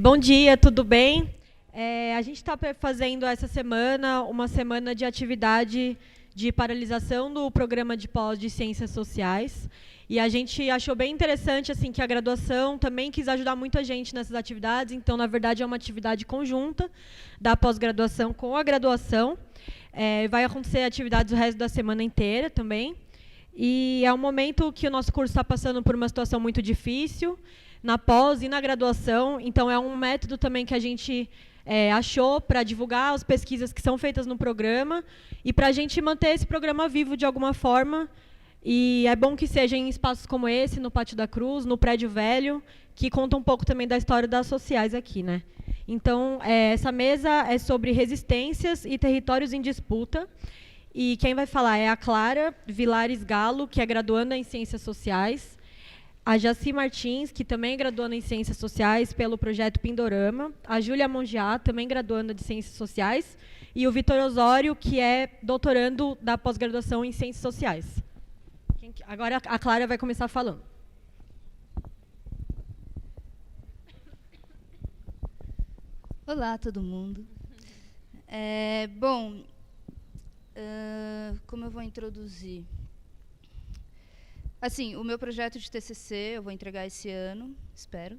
Bom dia, tudo bem? A gente está fazendo essa semana uma semana de atividade de paralisação do programa de pós de Ciências Sociais. E a gente achou bem interessante assim que a graduação também quis ajudar muita gente nessas atividades. Então, na verdade, é uma atividade conjunta da pós-graduação com a graduação. Vai acontecer atividades o resto da semana inteira também. E é um momento que o nosso curso está passando por uma situação muito difícil, na pós e na graduação. Então, é um método também que a gente achou para divulgar as pesquisas que são feitas no programa e para a gente manter esse programa vivo de alguma forma. E é bom que seja em espaços como esse, no Pátio da Cruz, no Prédio Velho, que conta um pouco também da história das sociais aqui, né? Então, essa mesa é sobre resistências e territórios em disputa. E quem vai falar é a Clara Vilares Galo, que é graduanda em Ciências Sociais, a Jaci Martins, que também é graduanda em Ciências Sociais pelo projeto Pindorama, a Júlia Mongiá, também graduanda de Ciências Sociais, e o Vitor Osório, que é doutorando da pós-graduação em Ciências Sociais. Agora a Clara vai começar falando. Olá, todo mundo. Como eu vou introduzir? Assim, o meu projeto de TCC eu vou entregar esse ano, espero.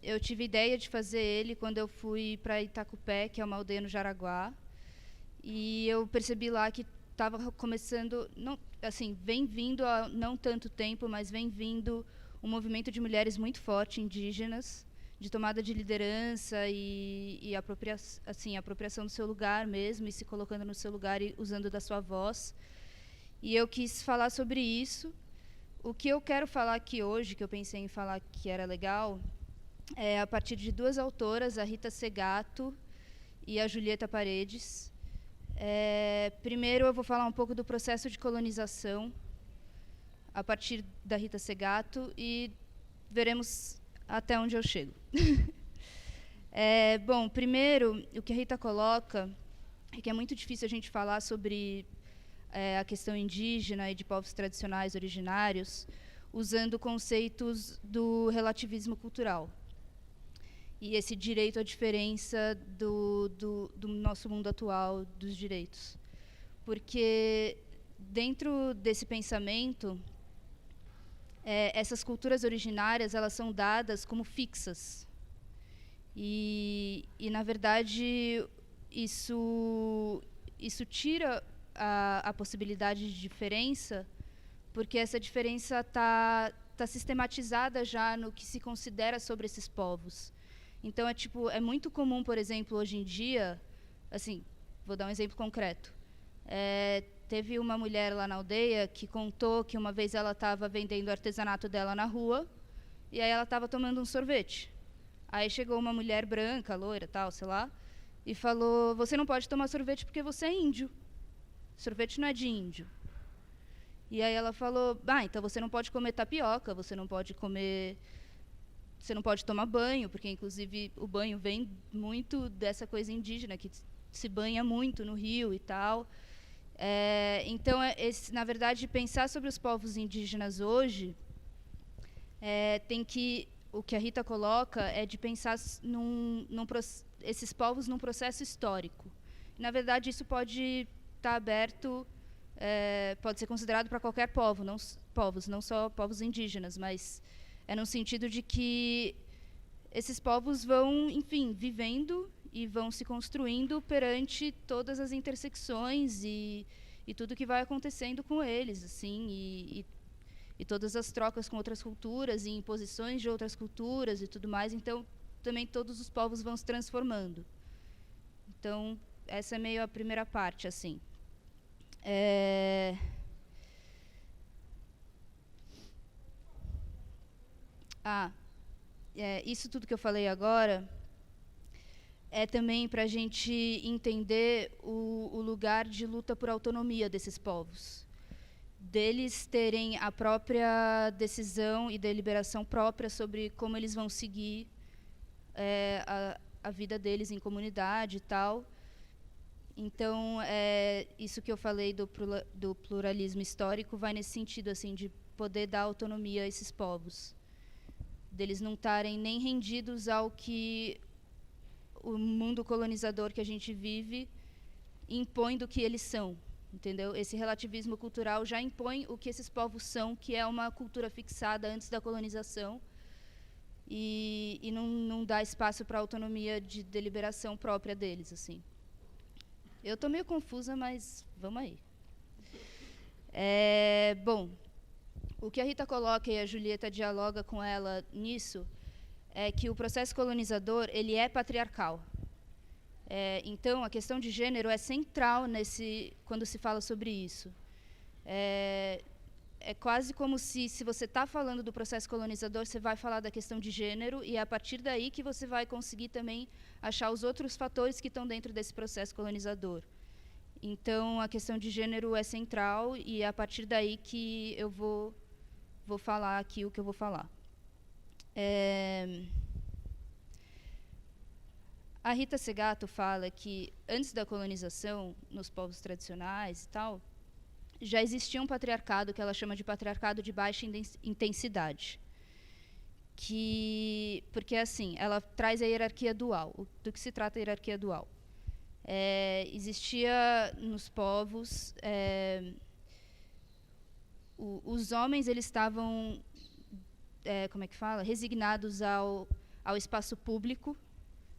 Eu tive ideia de fazer ele quando eu fui para Itacupé, que é uma aldeia no Jaraguá, e eu percebi lá que estava começando, não, assim, vem vindo há não tanto tempo, mas vem vindo um movimento de mulheres muito forte, indígenas, de tomada de liderança e apropriação do seu lugar mesmo, e se colocando no seu lugar e usando da sua voz. E eu quis falar sobre isso. O que eu quero falar aqui hoje, que eu pensei em falar que era legal, é a partir de duas autoras, a Rita Segato e a Julieta Paredes. Primeiro eu vou falar um pouco do processo de colonização, a partir da Rita Segato, e veremos até onde eu chego. Bom, primeiro, o que a Rita coloca é que é muito difícil a gente falar sobre a questão indígena e de povos tradicionais originários usando conceitos do relativismo cultural e esse direito à diferença do nosso mundo atual dos direitos. Porque dentro desse pensamento, essas culturas originárias elas são dadas como fixas. E na verdade, isso tira a possibilidade de diferença, porque essa diferença tá sistematizada já no que se considera sobre esses povos. Então, é muito comum, por exemplo, hoje em dia, assim, vou dar um exemplo concreto. Teve uma mulher lá na aldeia que contou que uma vez ela estava vendendo o artesanato dela na rua, e aí ela estava tomando um sorvete. Aí chegou uma mulher branca, loira, tal, sei lá, e falou: "Você não pode tomar sorvete porque você é índio. Sorvete não é de índio." E aí ela falou: então você não pode comer tapioca, você não pode tomar banho, porque inclusive o banho vem muito dessa coisa indígena, que se banha muito no rio e tal. Então, na verdade, pensar sobre os povos indígenas hoje, o que a Rita coloca é de pensar esses povos num processo histórico. Na verdade, isso pode estar aberto, pode ser considerado para qualquer povo, não só povos indígenas, mas é no sentido de que esses povos vão, enfim, vivendo e vão se construindo perante todas as intersecções e tudo que vai acontecendo com eles, assim, e todas as trocas com outras culturas e imposições de outras culturas e tudo mais. Então, também todos os povos vão se transformando. Então, essa é meio a primeira parte, assim. Isso tudo que eu falei agora é também para a gente entender o lugar de luta por autonomia desses povos, deles terem a própria decisão e deliberação própria sobre como eles vão seguir a vida deles em comunidade e tal. Então, isso que eu falei do pluralismo histórico vai nesse sentido, assim, de poder dar autonomia a esses povos, deles não estarem nem rendidos ao que o mundo colonizador que a gente vive impõe do que eles são, entendeu? Esse relativismo cultural já impõe o que esses povos são, que é uma cultura fixada antes da colonização, e não dá espaço para a autonomia de deliberação própria deles, assim. Eu estou meio confusa, mas vamos aí. Bom, o que a Rita coloca e a Julieta dialoga com ela nisso é que o processo colonizador ele é patriarcal. Então, a questão de gênero é central quando se fala sobre isso. É quase como se você está falando do processo colonizador, você vai falar da questão de gênero, e é a partir daí que você vai conseguir também achar os outros fatores que estão dentro desse processo colonizador. Então, a questão de gênero é central, e é a partir daí que eu vou falar aqui o que eu vou falar. A Rita Segato fala que, antes da colonização, nos povos tradicionais e tal, já existia um patriarcado que ela chama de patriarcado de baixa intensidade. Porque, assim, ela traz a hierarquia dual. Do que se trata a hierarquia dual? Existia nos povos... os homens eles estavam, como é que fala? Resignados ao espaço público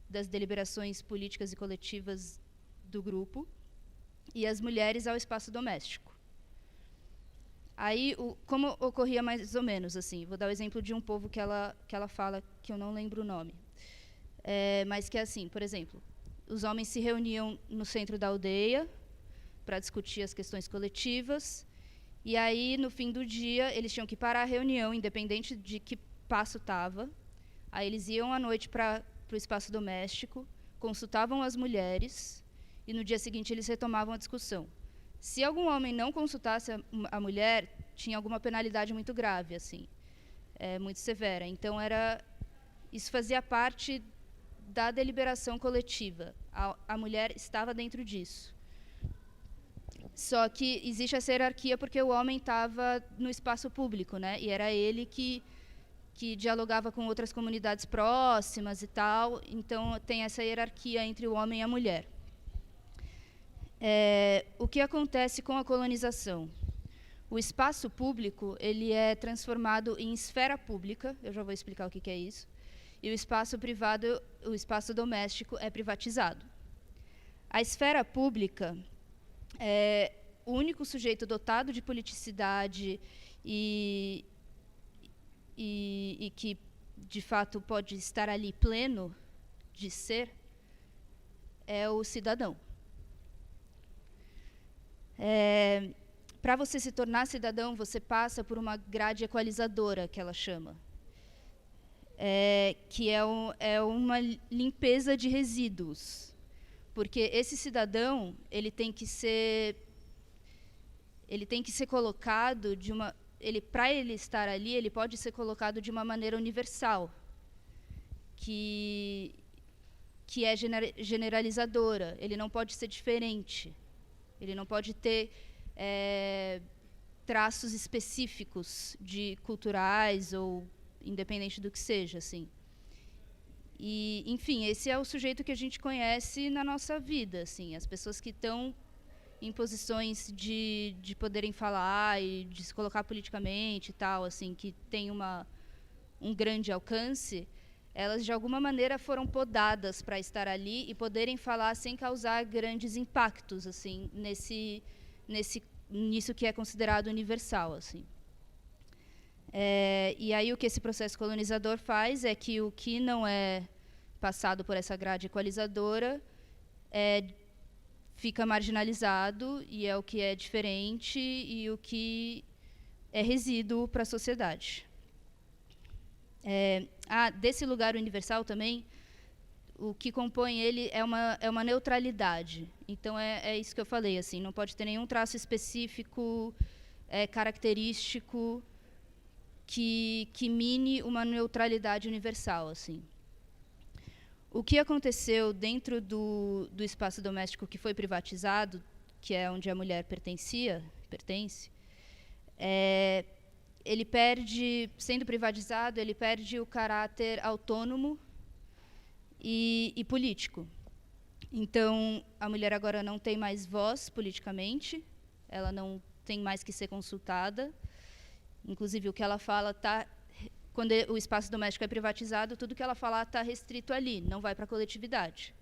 das deliberações políticas e coletivas do grupo, e as mulheres ao espaço doméstico. Aí, como ocorria mais ou menos assim? Vou dar o exemplo de um povo que ela fala, que eu não lembro o nome. Mas que é assim, por exemplo, os homens se reuniam no centro da aldeia para discutir as questões coletivas, e aí, no fim do dia, eles tinham que parar a reunião, independente de que passo estava. Aí eles iam à noite para o espaço doméstico, consultavam as mulheres, e no dia seguinte eles retomavam a discussão. Se algum homem não consultasse a mulher, tinha alguma penalidade muito grave, assim, muito severa. Então, isso fazia parte da deliberação coletiva. A mulher estava dentro disso. Só que existe essa hierarquia porque o homem estava no espaço público, né? E era ele que dialogava com outras comunidades próximas e tal. Então, tem essa hierarquia entre o homem e a mulher. O que acontece com a colonização? O espaço público ele é transformado em esfera pública, eu já vou explicar o que é isso, e o espaço privado, o espaço doméstico, é privatizado. A esfera pública é o único sujeito dotado de politicidade e que, de fato, pode estar ali pleno de ser, é o cidadão. Para você se tornar cidadão, você passa por uma grade equalizadora, que ela chama, que é uma limpeza de resíduos. Porque esse cidadão ele tem que ser colocado para ele estar ali, ele pode ser colocado de uma maneira universal, que é generalizadora. Ele não pode ser diferente. Ele não pode ter traços específicos culturais ou independente do que seja, assim. E, enfim, esse é o sujeito que a gente conhece na nossa vida, assim, as pessoas que estão em posições de poderem falar e de se colocar politicamente e tal, assim, que tem um grande alcance, elas de alguma maneira foram podadas para estar ali e poderem falar sem causar grandes impactos, assim, nisso que é considerado universal, assim. E aí o que esse processo colonizador faz é que o que não é passado por essa grade equalizadora fica marginalizado, e é o que é diferente e o que é resíduo para a sociedade. Desse lugar universal também, o que compõe ele é uma neutralidade. Então, é isso que eu falei, assim, não pode ter nenhum traço específico, característico, que mine uma neutralidade universal, assim. O que aconteceu dentro do espaço doméstico que foi privatizado, que é onde a mulher pertence, ele perde, sendo privatizado, ele perde o caráter autônomo e político. Então, a mulher agora não tem mais voz politicamente, ela não tem mais que ser consultada. Inclusive, o que ela fala está... Quando o espaço doméstico é privatizado, tudo que ela falar está restrito ali, não vai para a coletividade.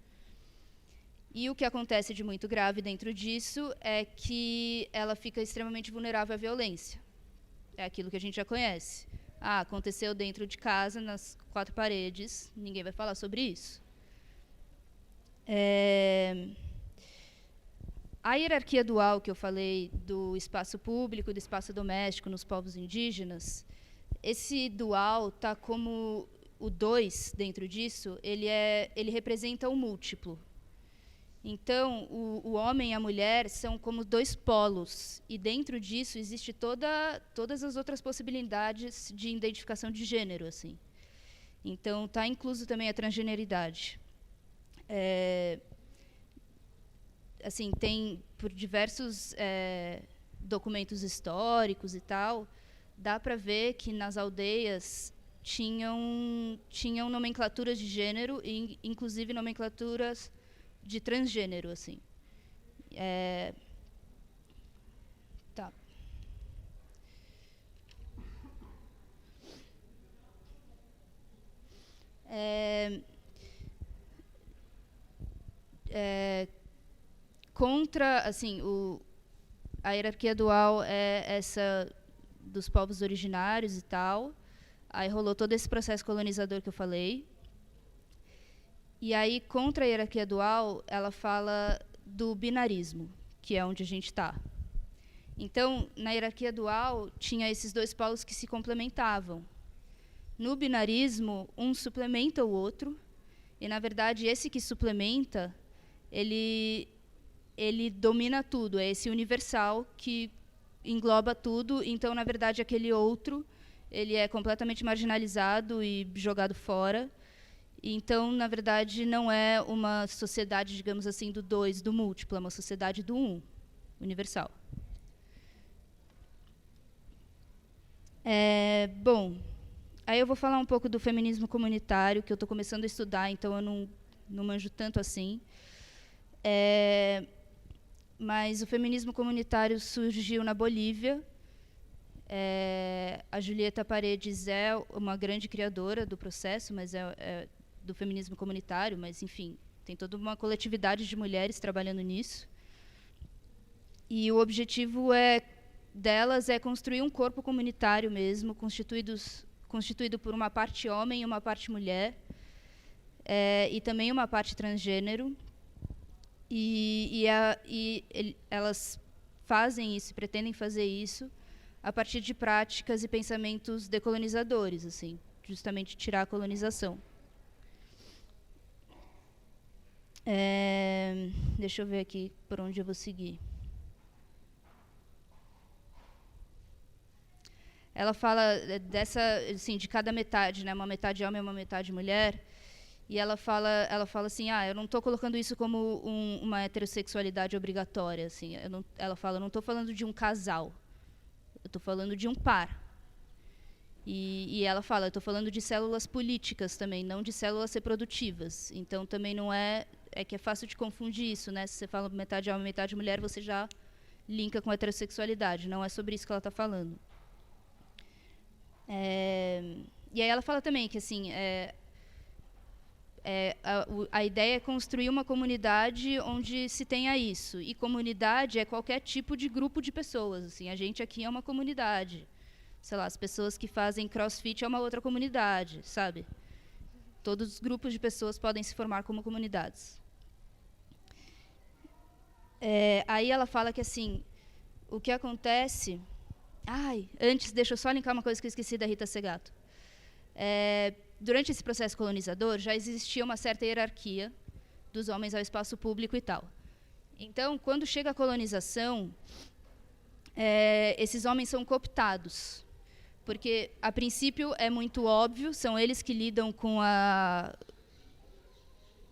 E o que acontece de muito grave dentro disso é que ela fica extremamente vulnerável à violência. É aquilo que a gente já conhece. Ah, aconteceu dentro de casa, nas 4 paredes, ninguém vai falar sobre isso. A hierarquia dual que eu falei do espaço público e do espaço doméstico nos povos indígenas, esse dual está como o 2 dentro disso, ele representa o múltiplo. Então, o homem e a mulher são como 2 polos, e dentro disso existe todas as outras possibilidades de identificação de gênero, assim. Então, está incluso também a transgeneridade. Assim, tem, por diversos documentos históricos e tal, dá para ver que nas aldeias tinham nomenclaturas de gênero, e inclusive nomenclaturas de transgênero, assim. Tá. Contra, assim, a hierarquia dual é essa dos povos originários e tal. Aí rolou todo esse processo colonizador que eu falei. E aí, contra a hierarquia dual, ela fala do binarismo, que é onde a gente está. Então, na hierarquia dual, tinha esses 2 polos que se complementavam. No binarismo, um suplementa o outro, e, na verdade, esse que suplementa, ele domina tudo, é esse universal que engloba tudo. Então, na verdade, aquele outro, ele é completamente marginalizado e jogado fora. Então, na verdade, não é uma sociedade, digamos assim, do 2, do múltiplo, é uma sociedade do 1, universal. Bom, aí eu vou falar um pouco do feminismo comunitário, que eu estou começando a estudar, então eu não manjo tanto assim. Mas o feminismo comunitário surgiu na Bolívia. A Julieta Paredes é uma grande criadora do processo, mas é do feminismo comunitário, mas, enfim, tem toda uma coletividade de mulheres trabalhando nisso. E o objetivo delas é construir um corpo comunitário mesmo, constituído por uma parte homem e uma parte mulher, e também uma parte transgênero. E elas fazem isso, pretendem fazer isso, a partir de práticas e pensamentos decolonizadores, assim, justamente tirar a colonização. Deixa eu ver aqui por onde eu vou seguir. Ela fala assim, de cada metade, né, uma metade homem e uma metade mulher, e ela fala assim, eu não estou colocando isso como uma heterossexualidade obrigatória, assim. Ela fala, eu não estou falando de um casal, eu estou falando de um par. E ela fala, eu estou falando de células políticas também, não de células reprodutivas. Então, também não é que é fácil de confundir isso, né? Se você fala metade homem, metade mulher, você já linka com a heterossexualidade. Não é sobre isso que ela está falando. E aí ela fala também que, assim, a ideia é construir uma comunidade onde se tenha isso. E comunidade é qualquer tipo de grupo de pessoas. Assim, a gente aqui é uma comunidade. Sei lá, as pessoas que fazem crossfit é uma outra comunidade, sabe? Todos os grupos de pessoas podem se formar como comunidades. Aí ela fala que, assim, o que acontece... antes, deixa eu só linkar uma coisa que eu esqueci da Rita Segato. Durante esse processo colonizador, já existia uma certa hierarquia dos homens ao espaço público e tal. Então, quando chega a colonização, esses homens são cooptados, porque, a princípio, é muito óbvio, são eles que lidam com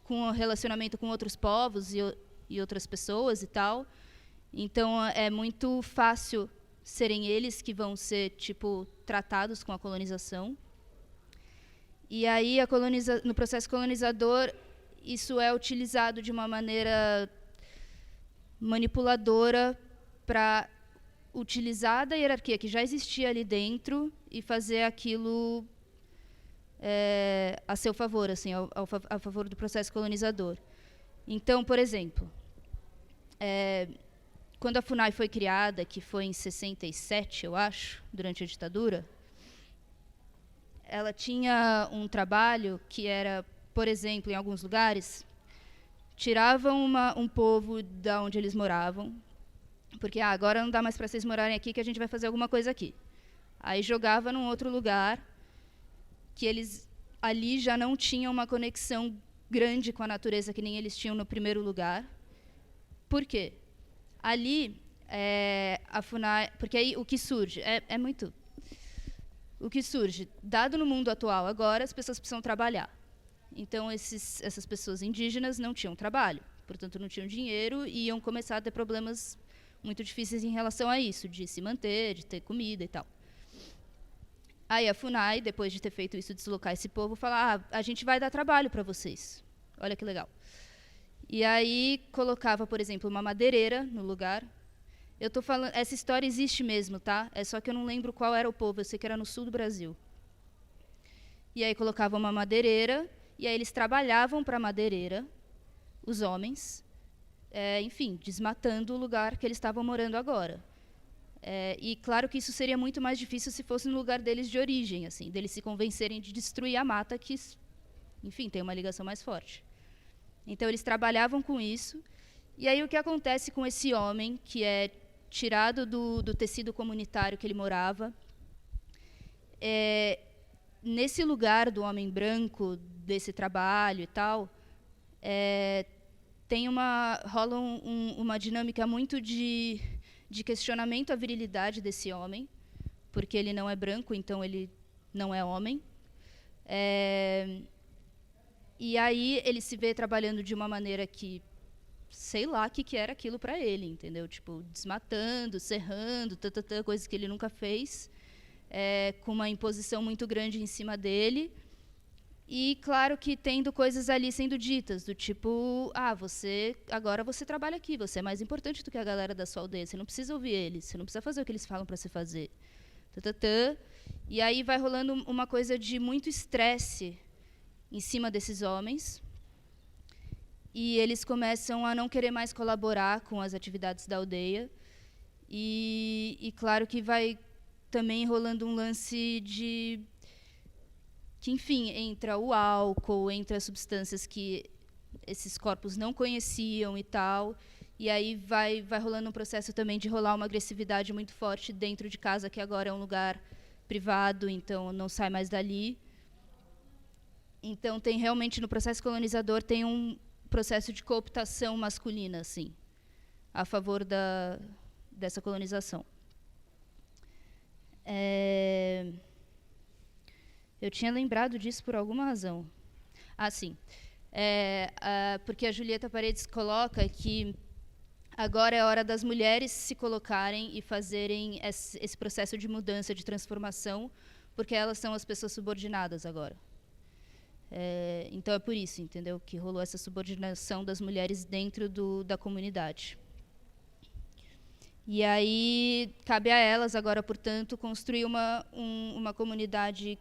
o relacionamento com outros povos e outras pessoas e tal. Então, é muito fácil serem eles que vão ser, tipo, tratados com a colonização. E aí, no processo colonizador, isso é utilizado de uma maneira manipuladora para utilizar da hierarquia que já existia ali dentro e fazer aquilo a seu favor, assim, a favor do processo colonizador. Então, por exemplo, quando a FUNAI foi criada, que foi em 67, eu acho, durante a ditadura, ela tinha um trabalho que era, por exemplo, em alguns lugares, tiravam um povo da onde eles moravam, porque agora não dá mais para vocês morarem aqui, que a gente vai fazer alguma coisa aqui. Aí jogava num outro lugar, que eles ali já não tinham uma conexão grande com a natureza que nem eles tinham no primeiro lugar. Por quê? Ali, a FUNAI... Porque aí o que surge? O que surge? Dado no mundo atual agora, as pessoas precisam trabalhar. Então, essas pessoas indígenas não tinham trabalho, portanto, não tinham dinheiro e iam começar a ter problemas muito difíceis em relação a isso, de se manter, de ter comida e tal. Aí a FUNAI, depois de ter feito isso, deslocar esse povo, fala: a gente vai dar trabalho para vocês. Olha que legal. E aí colocava, por exemplo, uma madeireira no lugar. Eu estou falando, essa história existe mesmo, tá? É só que eu não lembro qual era o povo, eu sei que era no sul do Brasil. E aí colocava uma madeireira, e aí eles trabalhavam para a madeireira, os homens, enfim, desmatando o lugar que eles estavam morando agora. E claro que isso seria muito mais difícil se fosse no lugar deles de origem, assim, deles se convencerem de destruir a mata, que, enfim, tem uma ligação mais forte. Então, eles trabalhavam com isso. E aí, o que acontece com esse homem, que é tirado do tecido comunitário que ele morava, nesse lugar do homem branco, desse trabalho e tal, rola uma dinâmica muito de questionamento à virilidade desse homem, porque ele não é branco, então ele não é homem. E aí ele se vê trabalhando de uma maneira que, sei lá o que era aquilo para ele, entendeu? Tipo, desmatando, serrando, coisas que ele nunca fez, com uma imposição muito grande em cima dele. E, claro, que tendo coisas ali sendo ditas, do tipo: agora você trabalha aqui, você é mais importante do que a galera da sua aldeia, você não precisa ouvir eles, você não precisa fazer o que eles falam para você fazer. E aí vai rolando uma coisa de muito estresse em cima desses homens, e eles começam a não querer mais colaborar com as atividades da aldeia. E claro que vai também rolando um lance de... que, enfim, entra o álcool, entra substâncias que esses corpos não conheciam e tal, e aí vai rolando um processo também de rolar uma agressividade muito forte dentro de casa, que agora é um lugar privado, então não sai mais dali. Então, tem realmente, no processo colonizador, tem um processo de cooptação masculina, assim, a favor dessa colonização. Eu tinha lembrado disso por alguma razão. Sim. Porque a Julieta Paredes coloca que agora é a hora das mulheres se colocarem e fazerem esse processo de mudança, de transformação, porque elas são as pessoas subordinadas agora. Então, é por isso, entendeu, que rolou essa subordinação das mulheres dentro da comunidade. E aí, cabe a elas agora, portanto, construir uma comunidade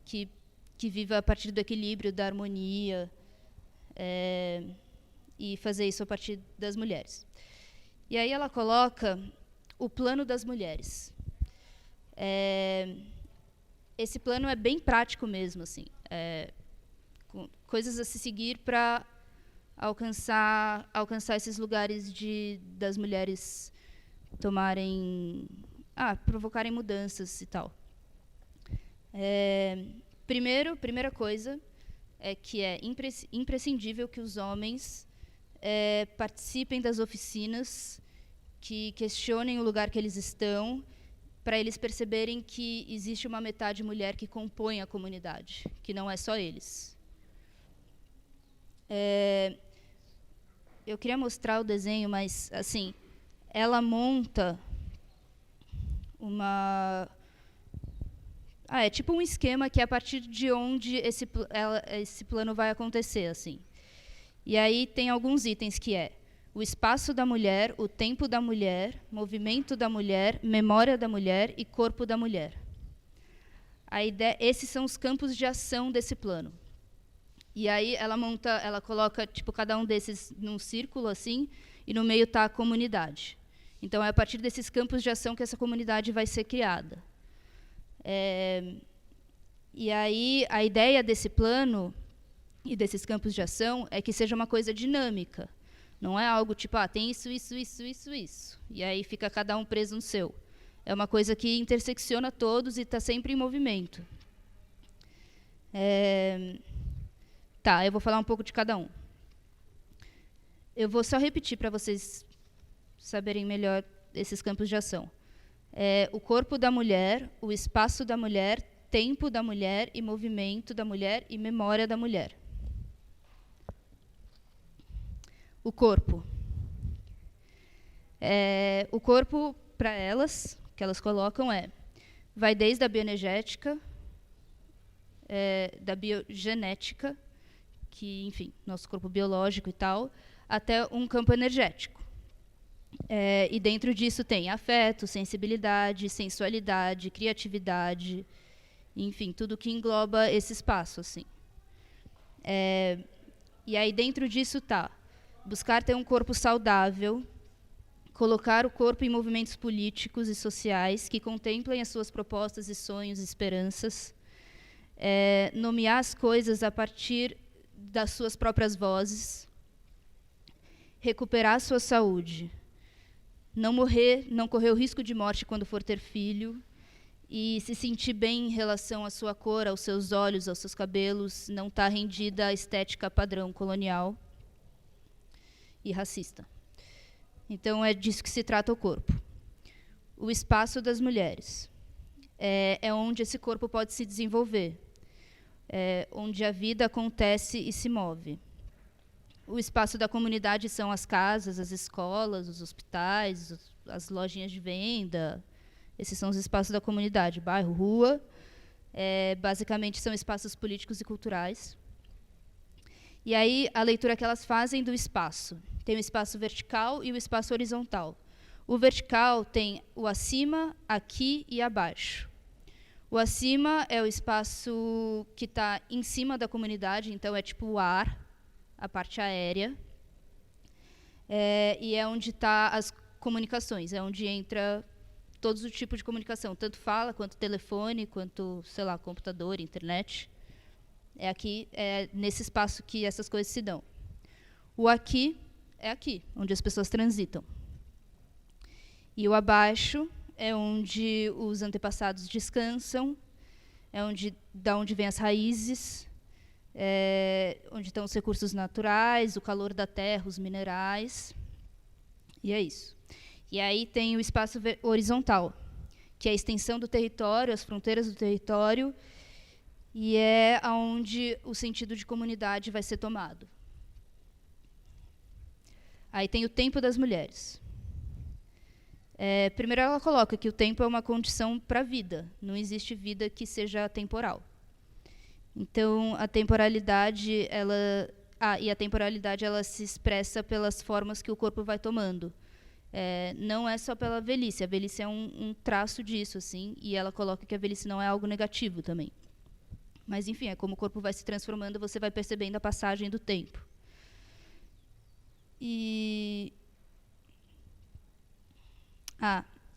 que viva a partir do equilíbrio, da harmonia, e fazer isso a partir das mulheres. E aí ela coloca o plano das mulheres. Esse plano é bem prático mesmo, assim, coisas a se seguir para alcançar esses lugares das mulheres provocarem mudanças e tal. Primeira coisa é que é imprescindível que os homens participem das oficinas, que questionem o lugar que eles estão, para eles perceberem que existe uma metade mulher que compõe a comunidade, que não é só eles. Eu queria mostrar o desenho, mas, assim, ela monta é tipo um esquema que é a partir de onde esse plano vai acontecer, assim. E aí tem alguns itens que é o espaço da mulher, o tempo da mulher, movimento da mulher, memória da mulher e corpo da mulher. Esses são os campos de ação desse plano. E aí ela coloca tipo cada um desses num círculo assim, e no meio está a comunidade. Então é a partir desses campos de ação que essa comunidade vai ser criada. E aí a ideia desse plano e desses campos de ação é que seja uma coisa dinâmica. Não é algo tipo, tem isso, isso, isso, isso, isso. E aí fica cada um preso no seu. É uma coisa que intersecciona todos e está sempre em movimento. Eu vou falar um pouco de cada um. Eu vou só repetir para vocês saberem melhor esses campos de ação. O corpo da mulher, o espaço da mulher, tempo da mulher e movimento da mulher e memória da mulher. O corpo. O corpo, para elas, que elas colocam, vai desde a bioenergética, da biogenética, que, enfim, nosso corpo biológico e tal, até um campo energético. E dentro disso tem afeto, sensibilidade, sensualidade, criatividade, enfim, tudo que engloba esse espaço, assim. E aí dentro disso está buscar ter um corpo saudável, colocar o corpo em movimentos políticos e sociais que contemplem as suas propostas e sonhos e esperanças, nomear as coisas a partir das suas próprias vozes, recuperar a sua saúde, não morrer, não correr o risco de morte quando for ter filho, e se sentir bem em relação à sua cor, aos seus olhos, aos seus cabelos, não estar rendida à estética padrão colonial e racista. Então, é disso que se trata o corpo. O espaço das mulheres. É onde esse corpo pode se desenvolver, onde a vida acontece e se move. O espaço da comunidade são as casas, as escolas, os hospitais, as lojinhas de venda. Esses são os espaços da comunidade, bairro, rua. Basicamente, são espaços políticos e culturais. E aí, a leitura que elas fazem do espaço. Tem o espaço vertical e o espaço horizontal. O vertical tem o acima, aqui e abaixo. O acima é o espaço que está em cima da comunidade, então é tipo o ar, a parte aérea. E é onde tá as comunicações, é onde entra todos os tipos de comunicação, tanto fala, quanto telefone, quanto, sei lá, computador, internet. É nesse espaço que essas coisas se dão. O aqui é aqui, onde as pessoas transitam. E o abaixo é onde os antepassados descansam, da onde vêm as raízes, onde estão os recursos naturais, o calor da terra, os minerais. E é isso. E aí tem o espaço horizontal, que é a extensão do território, as fronteiras do território, e é onde o sentido de comunidade vai ser tomado. Aí tem o tempo das mulheres. Primeiro ela coloca que o tempo é uma condição para a vida, não existe vida que seja temporal. Então, a temporalidade, a temporalidade ela se expressa pelas formas que o corpo vai tomando. Não é só pela velhice, a velhice é um traço disso, assim, e ela coloca que a velhice não é algo negativo também. Mas, enfim, é como o corpo vai se transformando, você vai percebendo a passagem do tempo.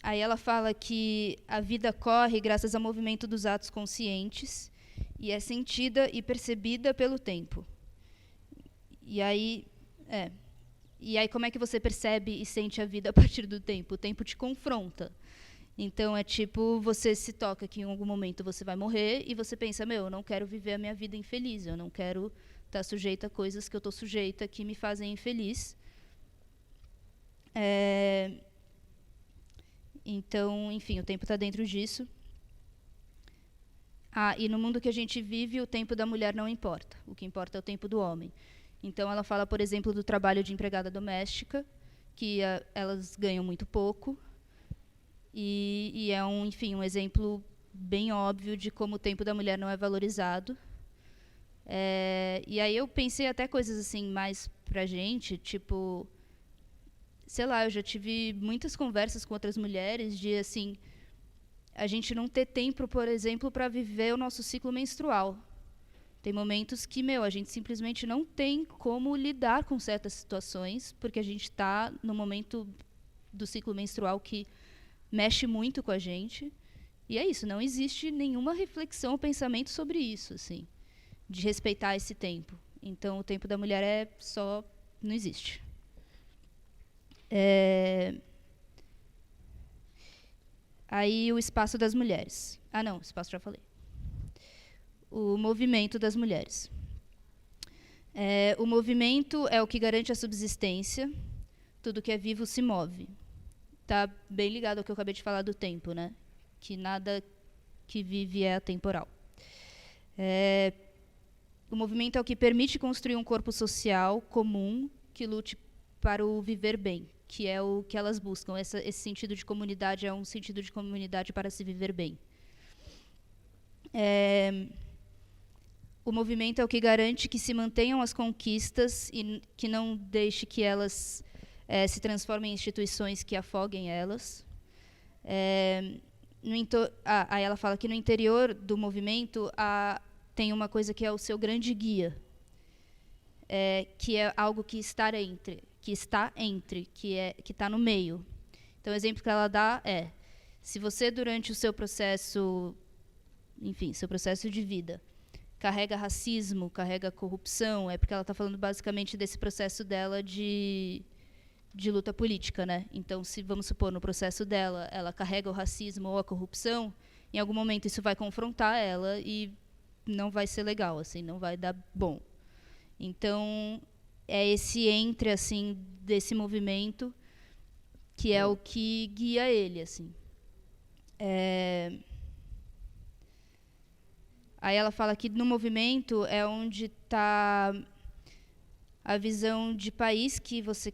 Aí ela fala que a vida corre graças ao movimento dos atos conscientes e é sentida e percebida pelo tempo. E aí, como é que você percebe e sente a vida a partir do tempo? O tempo te confronta. Então, é tipo, você se toca que em algum momento você vai morrer e você pensa, eu não quero viver a minha vida infeliz, eu não quero estar sujeita a coisas que eu estou sujeita que me fazem infeliz. Então, enfim, o tempo está dentro disso. E no mundo que a gente vive, o tempo da mulher não importa. O que importa é o tempo do homem. Então, ela fala, por exemplo, do trabalho de empregada doméstica, que elas ganham muito pouco. E é enfim, um exemplo bem óbvio de como o tempo da mulher não é valorizado. E aí eu pensei até coisas assim mais pra gente, tipo, sei lá, eu já tive muitas conversas com outras mulheres de assim, a gente não ter tempo, por exemplo, para viver o nosso ciclo menstrual. Tem momentos que, a gente simplesmente não tem como lidar com certas situações, porque a gente está no momento do ciclo menstrual que mexe muito com a gente. E é isso, não existe nenhuma reflexão ou pensamento sobre isso, assim, de respeitar esse tempo. Então, o tempo da mulher não existe. Aí, o espaço das mulheres. Ah, não, espaço já falei. O movimento das mulheres. O movimento é o que garante a subsistência. Tudo que é vivo se move. Está bem ligado ao que eu acabei de falar do tempo, né? Que nada que vive é atemporal. O movimento é o que permite construir um corpo social comum que lute para o viver bem, que é o que elas buscam. Esse sentido de comunidade é um sentido de comunidade para se viver bem. O movimento é o que garante que se mantenham as conquistas e que não deixe que elas se transformem em instituições que afoguem elas. Aí ela fala que no interior do movimento tem uma coisa que é o seu grande guia, que é algo que está entre, que está no meio. Então, o exemplo que ela dá se você, durante o seu processo, enfim, seu processo de vida, carrega racismo, carrega corrupção, é porque ela está falando basicamente desse processo dela de luta política, né? Então, se, vamos supor, no processo dela, ela carrega o racismo ou a corrupção, em algum momento isso vai confrontar ela e não vai ser legal, assim, não vai dar bom. Então, é esse assim, desse movimento que é o que guia ele, assim. Aí ela fala que no movimento é onde está a visão de país que você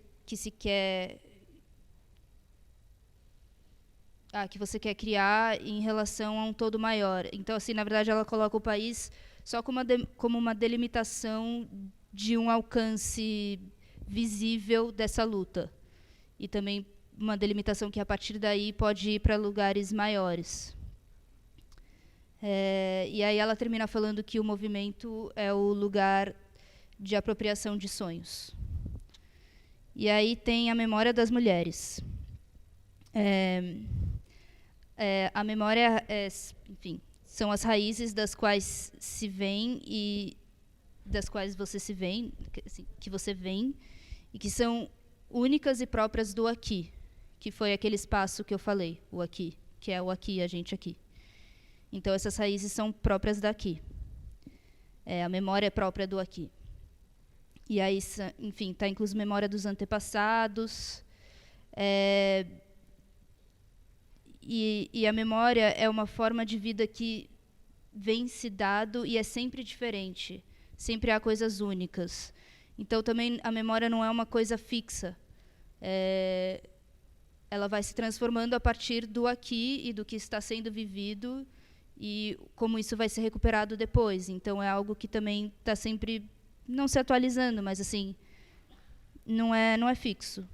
criar em relação a um todo maior. Então, assim, na verdade, ela coloca o país só como uma delimitação de um alcance visível dessa luta. E também uma delimitação que, a partir daí, pode ir para lugares maiores. E aí ela termina falando que o movimento é o lugar de apropriação de sonhos. E aí tem a memória das mulheres. A memória, enfim, são as raízes das quais se vem e das quais você se vem, assim, que você vem, e que são únicas e próprias do aqui, que foi aquele espaço que eu falei, o aqui, que é o aqui, a gente aqui. Então, essas raízes são próprias daqui. A memória é própria do aqui. E aí, enfim, está incluso memória dos antepassados. E a memória é uma forma de vida que vem se dado e é sempre diferente. Sempre há coisas únicas. Então, também, a memória não é uma coisa fixa. Ela vai se transformando a partir do aqui e do que está sendo vivido e como isso vai ser recuperado depois. Então, é algo que também está sempre, não se atualizando, mas, assim, não é fixo.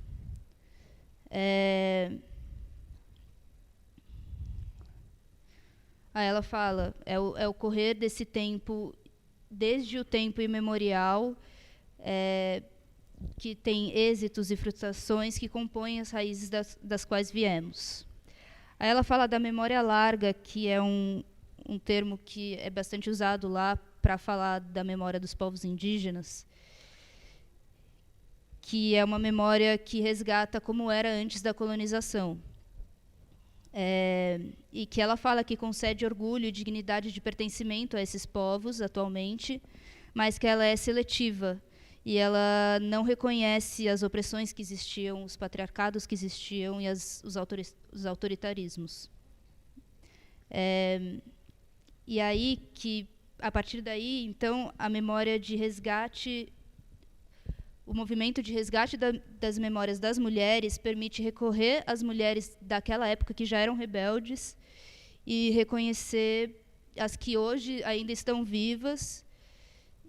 Aí ela fala, é o correr desse tempo, desde o tempo imemorial, que tem êxitos e frustrações que compõem as raízes das quais viemos. Aí ela fala da memória larga, que é um termo que é bastante usado lá para falar da memória dos povos indígenas, que é uma memória que resgata como era antes da colonização. E que ela fala que concede orgulho e dignidade de pertencimento a esses povos atualmente, mas que ela é seletiva e ela não reconhece as opressões que existiam, os patriarcados que existiam e os autoritarismos. E aí que, a partir daí, então, a memória de resgate o movimento de resgate das memórias das mulheres permite recorrer às mulheres daquela época que já eram rebeldes e reconhecer as que hoje ainda estão vivas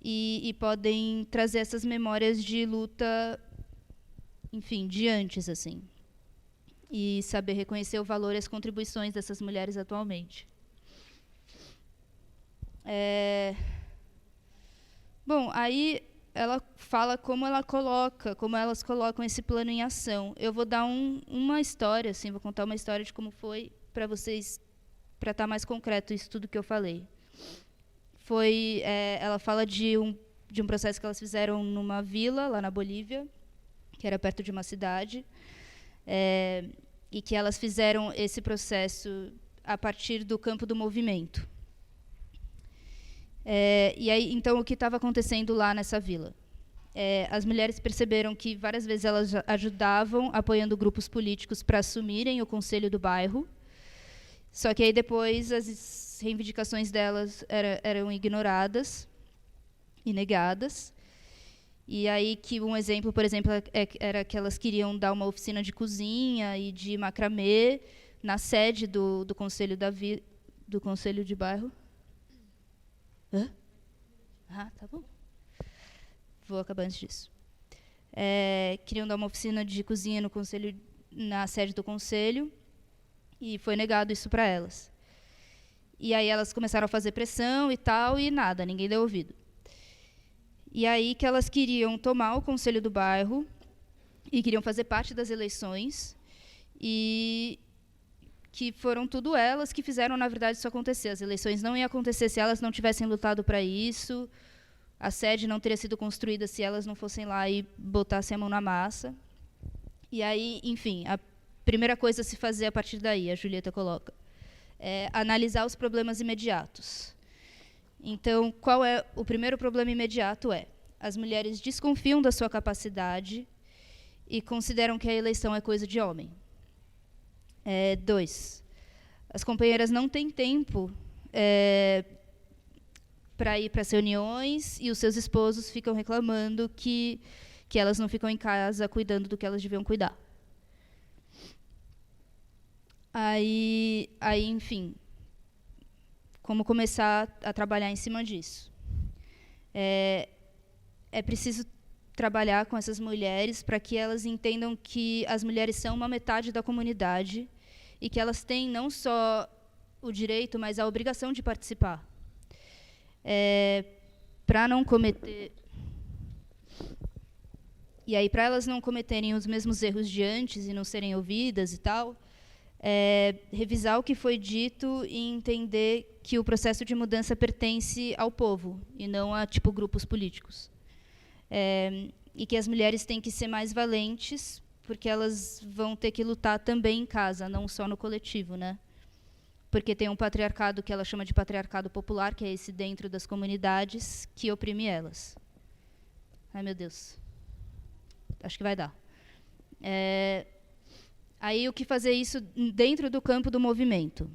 e podem trazer essas memórias de luta, enfim, de antes, assim. E saber reconhecer o valor e as contribuições dessas mulheres atualmente. Bom, aí ela fala como elas colocam esse plano em ação. Eu vou dar uma história, assim, vou contar uma história de como foi para vocês, para estar mais concreto isso tudo que eu falei. Ela fala de um processo que elas fizeram numa vila lá na Bolívia, que era perto de uma cidade, e que elas fizeram esse processo a partir do campo do movimento. E aí, então, o que estava acontecendo lá nessa vila? As mulheres perceberam que várias vezes elas ajudavam apoiando grupos políticos para assumirem o conselho do bairro, só que aí depois as reivindicações delas eram ignoradas e negadas. E aí que um exemplo, por exemplo, era que elas queriam dar uma oficina de cozinha e de macramê na sede do conselho do conselho de bairro. Hã? Ah, tá bom. Vou acabar antes disso. Queriam dar uma oficina de cozinha na sede do conselho, e foi negado isso para elas. E aí elas começaram a fazer pressão e tal, e nada, ninguém deu ouvido. E aí que elas queriam tomar o conselho do bairro e queriam fazer parte das eleições, e que foram tudo elas que fizeram, na verdade, isso acontecer. As eleições não iam acontecer se elas não tivessem lutado para isso, a sede não teria sido construída se elas não fossem lá e botassem a mão na massa. E aí, enfim, a primeira coisa a se fazer a partir daí, a Julieta coloca, é analisar os problemas imediatos. Então, qual é o primeiro problema imediato? As mulheres desconfiam da sua capacidade e consideram que a eleição é coisa de homem. 2, as companheiras não têm tempo para ir para as reuniões e os seus esposos ficam reclamando que elas não ficam em casa cuidando do que elas deviam cuidar. Aí, enfim, como começar a trabalhar em cima disso? É preciso trabalhar com essas mulheres para que elas entendam que as mulheres são uma metade da comunidade e que elas têm não só o direito, mas a obrigação de participar. Para não cometer... E aí, para elas não cometerem os mesmos erros de antes e não serem ouvidas e tal, revisar o que foi dito e entender que o processo de mudança pertence ao povo e não a grupos políticos. E que as mulheres têm que ser mais valentes, porque elas vão ter que lutar também em casa, não só no coletivo, né? Porque tem um patriarcado que ela chama de patriarcado popular, que é esse dentro das comunidades, que oprime elas. Ai, meu Deus. Acho que vai dar. Aí, o que fazer isso dentro do campo do movimento?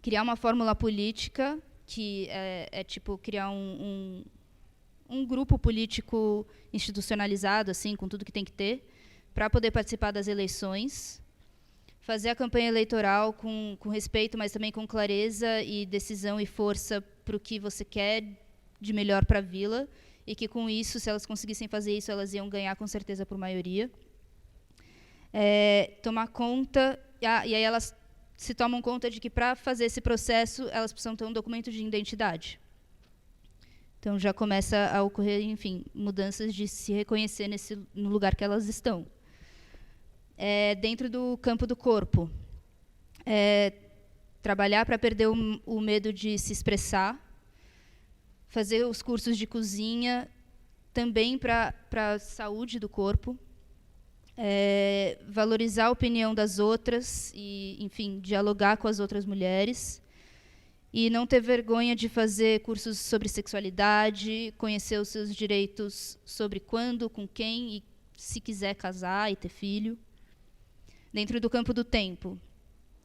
Criar uma fórmula política, que tipo criar um grupo político institucionalizado, assim, com tudo que tem que ter, para poder participar das eleições, fazer a campanha eleitoral com respeito, mas também com clareza e decisão e força para o que você quer de melhor para a vila, e que, com isso, se elas conseguissem fazer isso, elas iam ganhar, com certeza, por maioria. Tomar conta... E aí elas se tomam conta de que, para fazer esse processo, elas precisam ter um documento de identidade. Então, já começa a ocorrer, enfim, mudanças de se reconhecer no lugar que elas estão. Dentro do campo do corpo, trabalhar para perder o medo de se expressar, fazer os cursos de cozinha, também para a saúde do corpo, valorizar a opinião das outras e, enfim, dialogar com as outras mulheres, e não ter vergonha de fazer cursos sobre sexualidade, conhecer os seus direitos sobre quando, com quem, e se quiser casar e ter filho. Dentro do campo do tempo,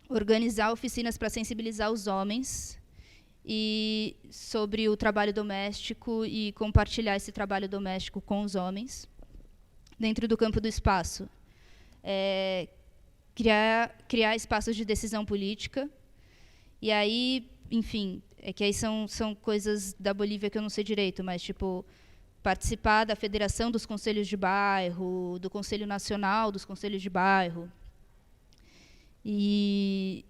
organizar oficinas para sensibilizar os homens e sobre o trabalho doméstico e compartilhar esse trabalho doméstico com os homens. dentro do campo do espaço. Criar espaços de decisão política. E aí, enfim, é que aí são coisas da Bolívia que eu não sei direito, mas, tipo, participar da Federação dos Conselhos de Bairro, do Conselho Nacional dos Conselhos de Bairro. E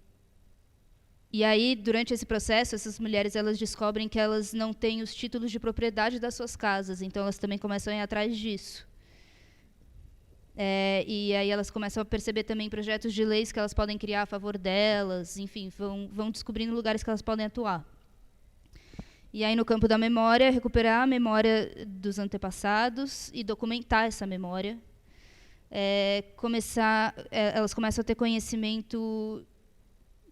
aí, durante esse processo, essas mulheres elas descobrem que elas não têm os títulos de propriedade das suas casas, então elas também começam a ir atrás disso. E aí elas começam a perceber também projetos de leis que elas podem criar a favor delas, enfim, vão descobrindo lugares que elas podem atuar. E aí, no campo da memória, recuperar a memória dos antepassados e documentar essa memória. Elas começam a ter conhecimento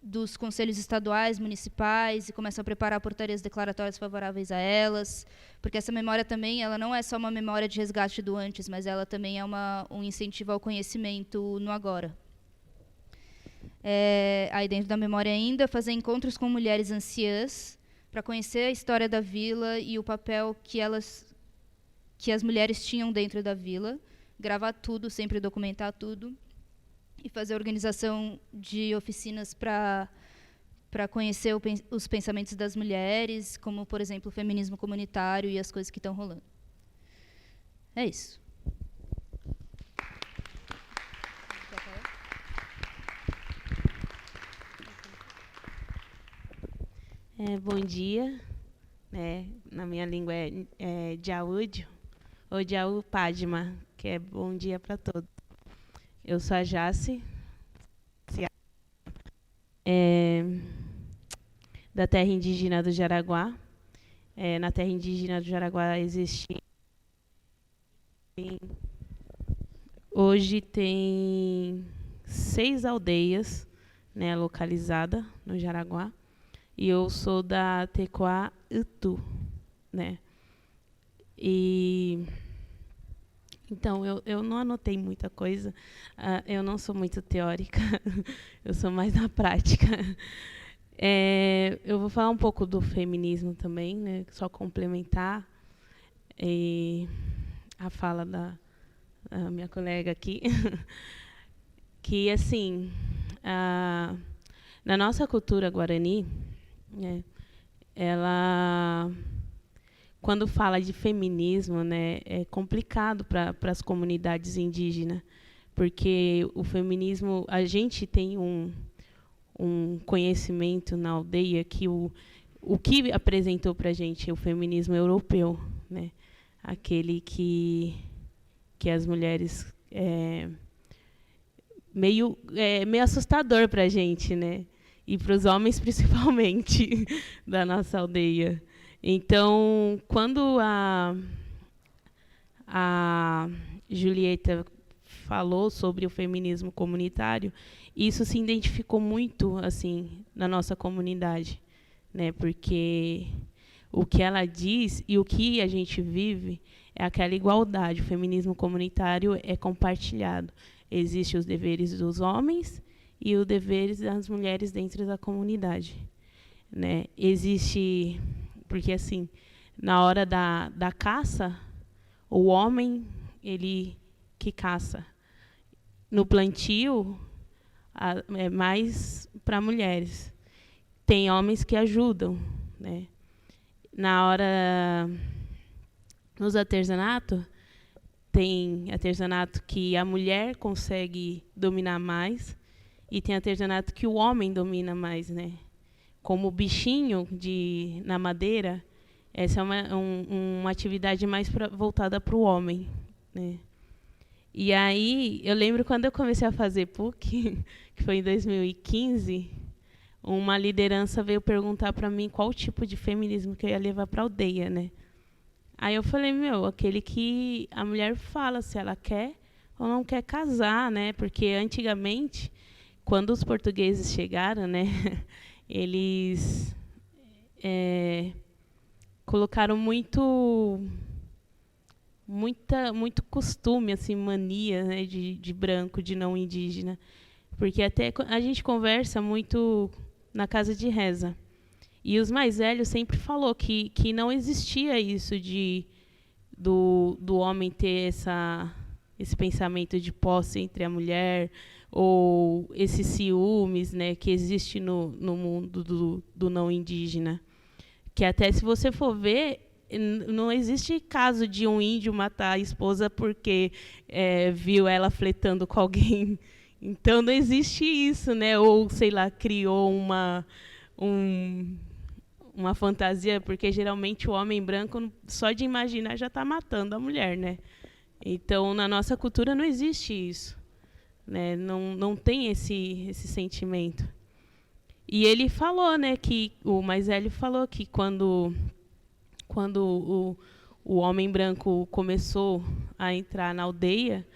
dos conselhos estaduais, municipais, e começam a preparar portarias declaratórias favoráveis a elas, porque essa memória também ela não é só uma memória de resgate do antes, mas ela também é um incentivo ao conhecimento no agora. Aí, dentro da memória ainda, fazer encontros com mulheres anciãs, para conhecer a história da vila e o papel que as mulheres tinham dentro da vila, gravar tudo, sempre documentar tudo, e fazer organização de oficinas para conhecer os pensamentos das mulheres, como, por exemplo, o feminismo comunitário e as coisas que estão rolando. É isso. Bom dia. Na minha língua é Jaúdio, ou Jaú Padma, que é bom dia para todos. Eu sou a Jace, da terra indígena do Jaraguá. Na terra indígena do Jaraguá hoje tem 6 aldeias, né, localizadas no Jaraguá. E eu sou da Tecoá Utu, né? Então, eu não anotei muita coisa. Eu não sou muito teórica. Eu sou mais na prática. Eu vou falar um pouco do feminismo também, né? Só complementar a fala da minha colega aqui. Que, assim, na nossa cultura guarani, ela, quando fala de feminismo, né, é complicado para as comunidades indígenas, porque o feminismo, a gente tem um conhecimento na aldeia que o que apresentou para a gente o feminismo europeu, né, aquele que as mulheres meio assustador para a gente, né? E para os homens, principalmente, da nossa aldeia. Então, quando a Julieta falou sobre o feminismo comunitário, isso se identificou muito assim na nossa comunidade, né? Porque o que ela diz e o que a gente vive é aquela igualdade. O feminismo comunitário é compartilhado. Existem os deveres dos homens e os deveres das mulheres dentro da comunidade, né? Existe, porque assim, na hora da caça, o homem ele que caça. No plantio é mais para mulheres. Tem homens que ajudam, né? Na hora nos artesanatos, tem artesanato que a mulher consegue dominar mais. E tem artesanato que o homem domina mais, né? Como o bichinho na madeira, essa é uma atividade mais voltada para o homem, né? E aí, eu lembro quando eu comecei a fazer PUC, que foi em 2015, uma liderança veio perguntar para mim qual tipo de feminismo que eu ia levar para a aldeia, né? Aí eu falei, aquele que a mulher fala se ela quer ou não quer casar, né? Porque antigamente, quando os portugueses chegaram, né, eles colocaram muito costume, assim, mania, né, de branco, de não indígena. Porque até a gente conversa muito na casa de reza. E os mais velhos sempre falou que não existia isso do homem ter esse pensamento de posse entre a mulher, ou esses ciúmes, né, que existe no mundo do não indígena. Que até se você for ver, não existe caso de um índio matar a esposa porque viu ela flertando com alguém. Então não existe isso, né? Ou, sei lá, criou uma fantasia, porque geralmente o homem branco, só de imaginar, já está matando a mulher, né? Então, na nossa cultura não existe isso, né? Não tem esse sentimento. E ele falou, né, que o mais velho falou que quando o homem branco começou a entrar na aldeia,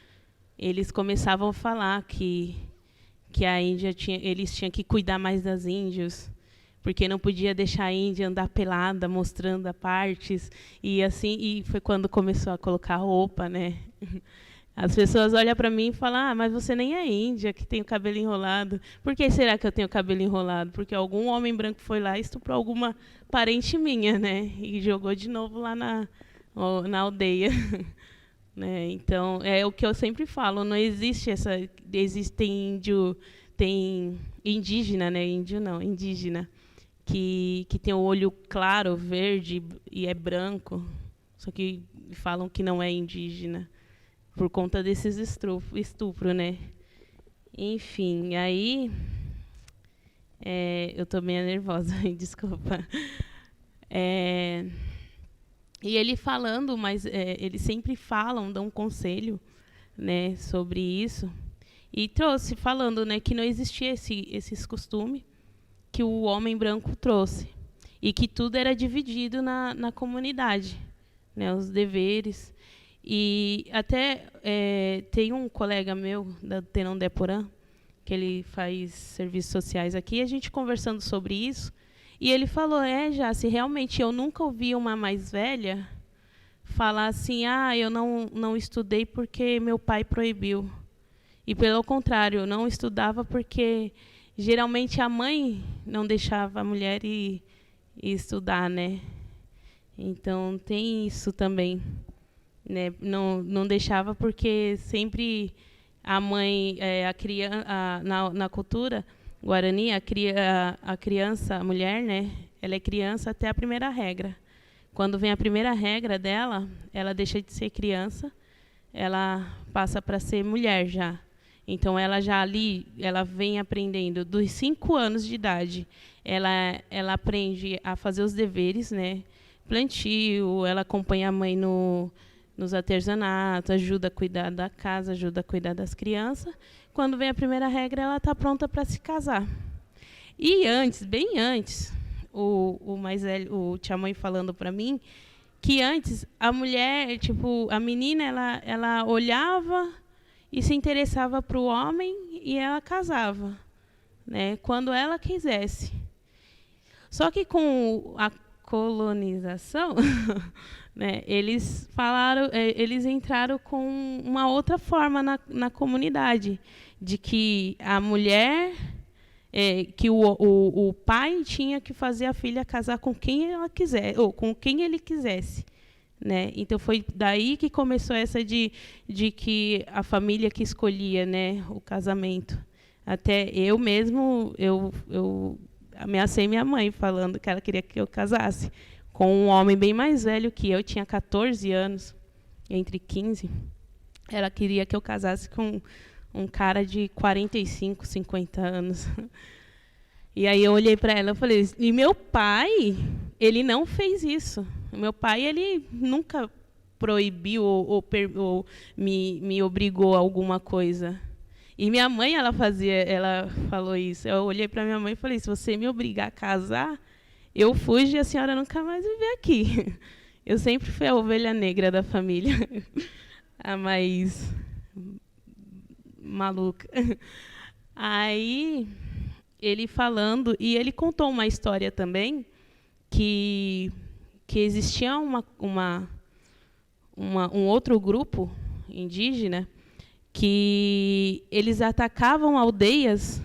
eles começavam a falar que a Índia eles tinham que cuidar mais das índias, porque não podia deixar a Índia andar pelada, mostrando as partes, e assim, e foi quando começou a colocar roupa, né? As pessoas olham para mim e falam: mas você nem é índia, que tem o cabelo enrolado. Por que será que eu tenho o cabelo enrolado? Porque algum homem branco foi lá e estuprou alguma parente minha, né? E jogou de novo lá na aldeia. Né? Então, é o que eu sempre falo, não existe tem índio, tem indígena, né? Índio não, indígena, que tem o olho claro, verde e é branco, só que falam que não é indígena, por conta desses estupro, né? Enfim, aí eu estou meio nervosa, desculpa. E ele falando, mas eles sempre falam, dão um conselho, né, sobre isso, e trouxe falando, né, que não existia esses costumes que o homem branco trouxe, e que tudo era dividido na comunidade, né, os deveres. E até tem um colega meu, da Tenondé Porã, que ele faz serviços sociais aqui, e a gente conversando sobre isso, e ele falou: Jaci, realmente eu nunca ouvi uma mais velha falar assim: eu não estudei porque meu pai proibiu. E pelo contrário, eu não estudava porque geralmente a mãe não deixava a mulher ir estudar, né? Então tem isso também. Né? Não deixava porque sempre a mãe, na cultura guarani, a criança, a mulher, né, ela é criança até a primeira regra. Quando vem a primeira regra dela, ela deixa de ser criança, ela passa para ser mulher já. Então, ela já ali, ela vem aprendendo dos 5 anos de idade. Ela aprende a fazer os deveres, né, plantio, ela acompanha a mãe nos artesanatos, ajuda a cuidar da casa, ajuda a cuidar das crianças. Quando vem a primeira regra, ela está pronta para se casar. E antes, bem antes, o mais velho, o tia-mãe falando para mim, que antes a mulher, a menina, ela olhava e se interessava para o homem e ela casava, né, quando ela quisesse. Só que com a colonização, né, eles entraram com uma outra forma na comunidade, de que a mulher, que o pai tinha que fazer a filha casar com quem ela quiser, ou com quem ele quisesse, né? Então foi daí que começou essa de que a família que escolhia, né, o casamento. Até eu mesmo, eu ameacei minha mãe falando que ela queria que eu casasse com um homem bem mais velho que eu, tinha 14 anos, entre 15. Ela queria que eu casasse com um cara de 45, 50 anos. E aí eu olhei para ela e falei: e meu pai, ele não fez isso. Meu pai, ele nunca proibiu ou me obrigou a alguma coisa. E minha mãe, ela falou isso. Eu olhei para minha mãe e falei: se você me obrigar a casar, eu fujo e a senhora nunca mais me vê aqui. Eu sempre fui a ovelha negra da família, a mais maluca. Aí, ele falando, e ele contou uma história também, que existia um outro grupo indígena que eles atacavam aldeias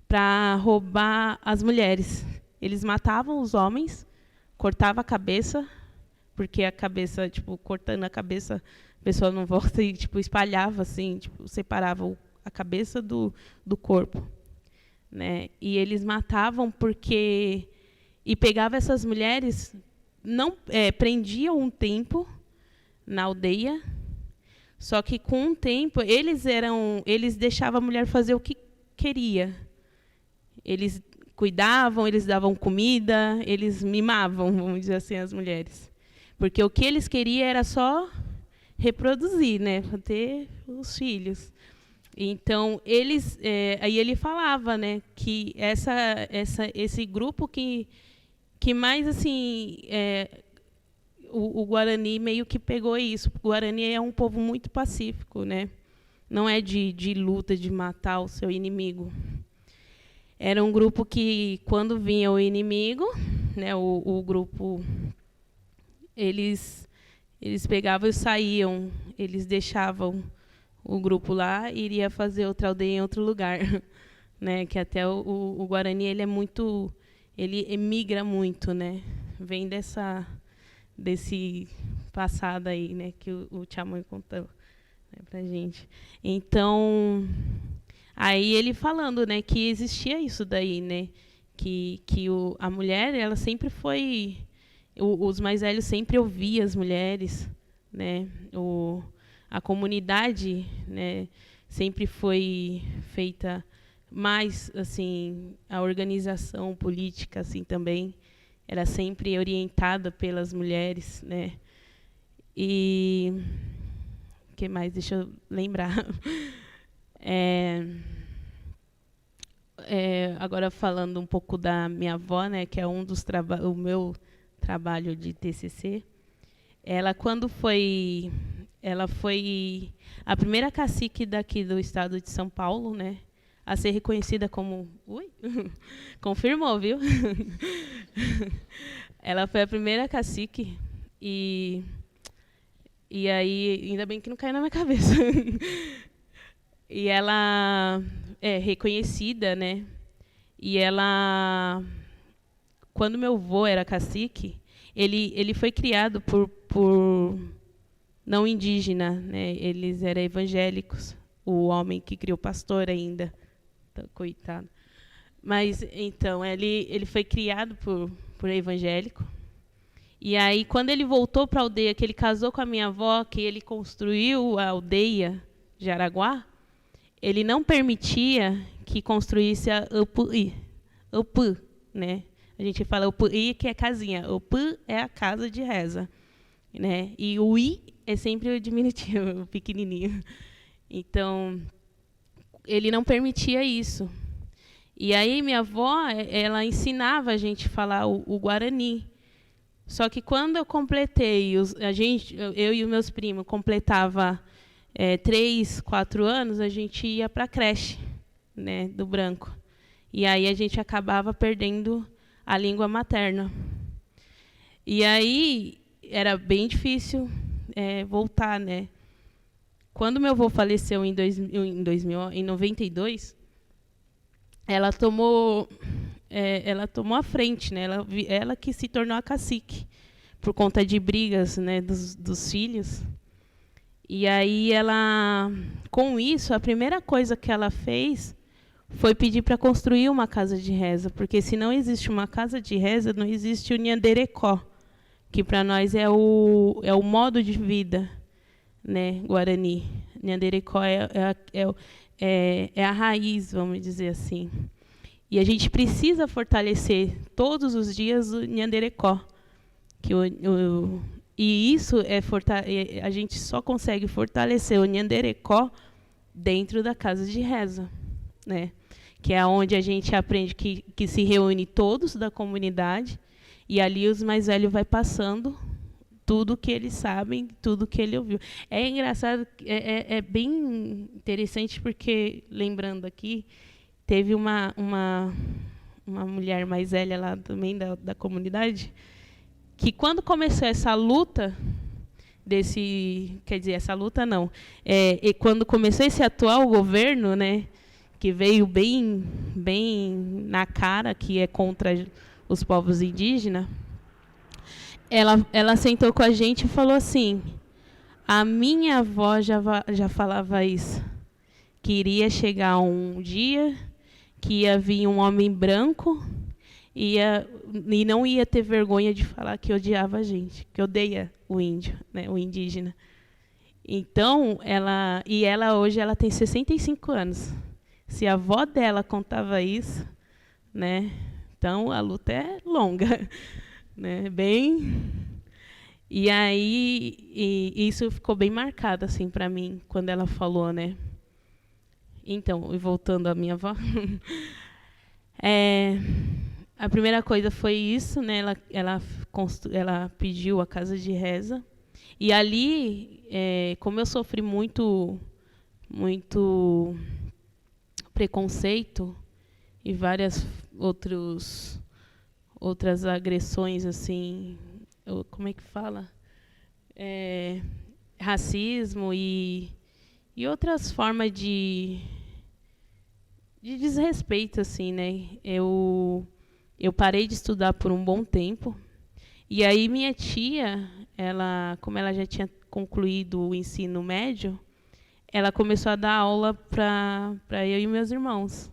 para roubar as mulheres. Eles matavam os homens, cortavam a cabeça, porque a cabeça, tipo, cortando a cabeça, a pessoa não volta e, tipo, espalhava, assim, tipo, separava a cabeça do corpo, né? E eles matavam porque... E pegavam essas mulheres, não prendiam um tempo na aldeia, só que, com um tempo, eles deixavam a mulher fazer o que queria. Eles cuidavam, eles davam comida, eles mimavam, vamos dizer assim, as mulheres. Porque o que eles queriam era só reproduzir, né, ter os filhos. Então, aí ele falava, né, que esse grupo que mais, assim, o Guarani meio que pegou isso. O Guarani é um povo muito pacífico, né? Não é de luta, de matar o seu inimigo. Era um grupo que, quando vinha o inimigo, né, o grupo, eles pegavam e saíam, eles deixavam o grupo lá e iria fazer outra aldeia em outro lugar, né? Que até o Guarani ele emigra muito, né? Vem desse passado aí, né, que o Tchamões contou, né, pra gente. Então, aí ele falando, né, que existia isso daí, né, que a mulher, ela sempre foi, os mais velhos sempre ouviam as mulheres, né, a comunidade, né, sempre foi feita mais, assim, a organização política, assim, também era sempre orientada pelas mulheres, né? E o que mais? Deixa eu lembrar. Agora, falando um pouco da minha avó, né, que é o meu trabalho de TCC, ela foi a primeira cacique daqui do estado de São Paulo, né, a ser reconhecida como... Ui! Confirmou, viu? Ela foi a primeira cacique e aí, ainda bem que não caiu na minha cabeça. E ela é reconhecida, né? E ela, quando meu avô era cacique, ele foi criado por não indígena, né? Eles eram evangélicos. O homem que criou pastor ainda. Coitado. Mas, então, ele foi criado por evangélico. E aí, quando ele voltou para a aldeia, que ele casou com a minha avó, que ele construiu a aldeia de Araguá, ele não permitia que construísse a UPI, né? A gente fala UPI, que é casinha. UPI é a casa de reza, né? E o I é sempre o diminutivo, o pequenininho. Então, ele não permitia isso. E aí minha avó, ela ensinava a gente a falar o Guarani. Só que quando eu completei, eu e os meus primos completava 3, 4 anos, a gente ia para a creche, né, do branco. E aí a gente acabava perdendo a língua materna. E aí era bem difícil voltar, né? Quando meu avô faleceu em 92, ela tomou a frente, né? Ela que se tornou a cacique por conta de brigas, né, dos filhos. E aí com isso, a primeira coisa que ela fez foi pedir para construir uma casa de reza, porque se não existe uma casa de reza, não existe o Nhanderecó, que para nós é o modo de vida, né, Guarani. Nhanderecó é a raiz, vamos dizer assim. E a gente precisa fortalecer todos os dias o Nhanderecó. E isso a gente só consegue fortalecer o Nhanderecó dentro da casa de reza, né? Que é onde a gente aprende que se reúne todos da comunidade e ali os mais velhos vai passando tudo que eles sabem, tudo que ele ouviu. É engraçado, é bem interessante porque, lembrando aqui, teve uma mulher mais velha lá também da comunidade, que quando começou essa luta, essa luta não, e quando começou esse atual governo, né, que veio bem na cara, que é contra os povos indígenas, ela sentou com a gente e falou assim: a minha avó já falava isso, que iria chegar um dia que ia vir um homem branco e não ia ter vergonha de falar que odiava a gente, que odeia o índio, né, o indígena. Então, ela hoje ela tem 65 anos. Se a avó dela contava isso, né, então a luta é longa, né, bem. E aí isso ficou bem marcado assim para mim quando ela falou, né. Então, e voltando à minha avó, a primeira coisa foi isso, né? Ela pediu a casa de reza. E ali, como eu sofri muito preconceito e várias outras agressões, assim, como é que fala? Racismo e outras formas de desrespeito, assim, né? Eu parei de estudar por um bom tempo. E aí minha tia, como ela já tinha concluído o ensino médio, ela começou a dar aula para eu e meus irmãos.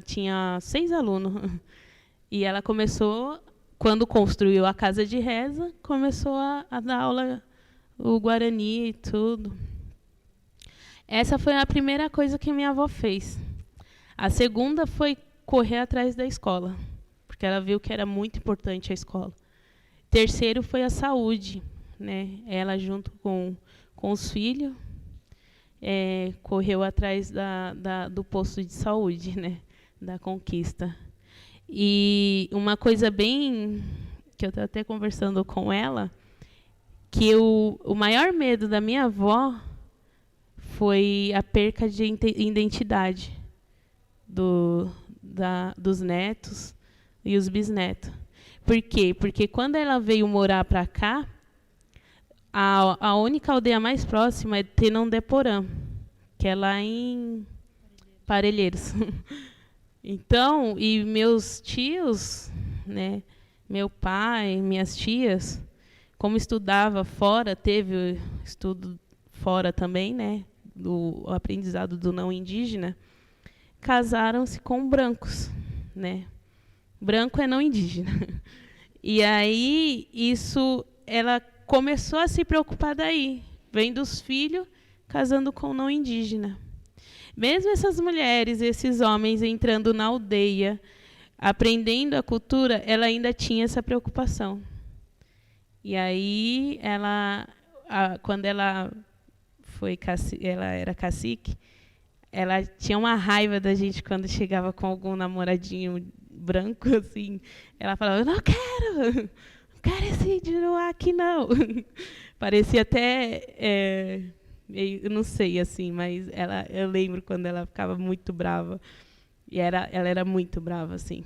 Tinha 6 alunos. E ela começou, quando construiu a casa de reza, começou a dar aula, o Guarani e tudo. Essa foi a primeira coisa que minha avó fez. A segunda foi correr atrás da escola, porque ela viu que era muito importante a escola. Terceiro foi a saúde, né? Ela, junto com os filhos, correu atrás do posto de saúde, né? Da conquista. E uma coisa bem que eu estou até conversando com ela, que o maior medo da minha avó foi a perca de identidade dos netos e os bisnetos. Por quê? Porque quando ela veio morar para cá, a única aldeia mais próxima é Tenondeporã, que é lá em Parelheiros. Então, e meus tios, né, meu pai, minhas tias, como estudava fora, teve estudo fora também, né, do aprendizado do não indígena, casaram-se com brancos, né? Branco é não indígena. E aí ela começou a se preocupar daí, vendo os filhos casando com não indígena. Mesmo essas mulheres, esses homens entrando na aldeia, aprendendo a cultura, ela ainda tinha essa preocupação. E aí quando ela era cacique, ela tinha uma raiva da gente quando chegava com algum namoradinho branco, assim. Ela falava: não quero esse Idiruá aqui, não. Parecia até, eu não sei, assim, mas eu lembro quando ela ficava muito brava. E ela era muito brava, assim.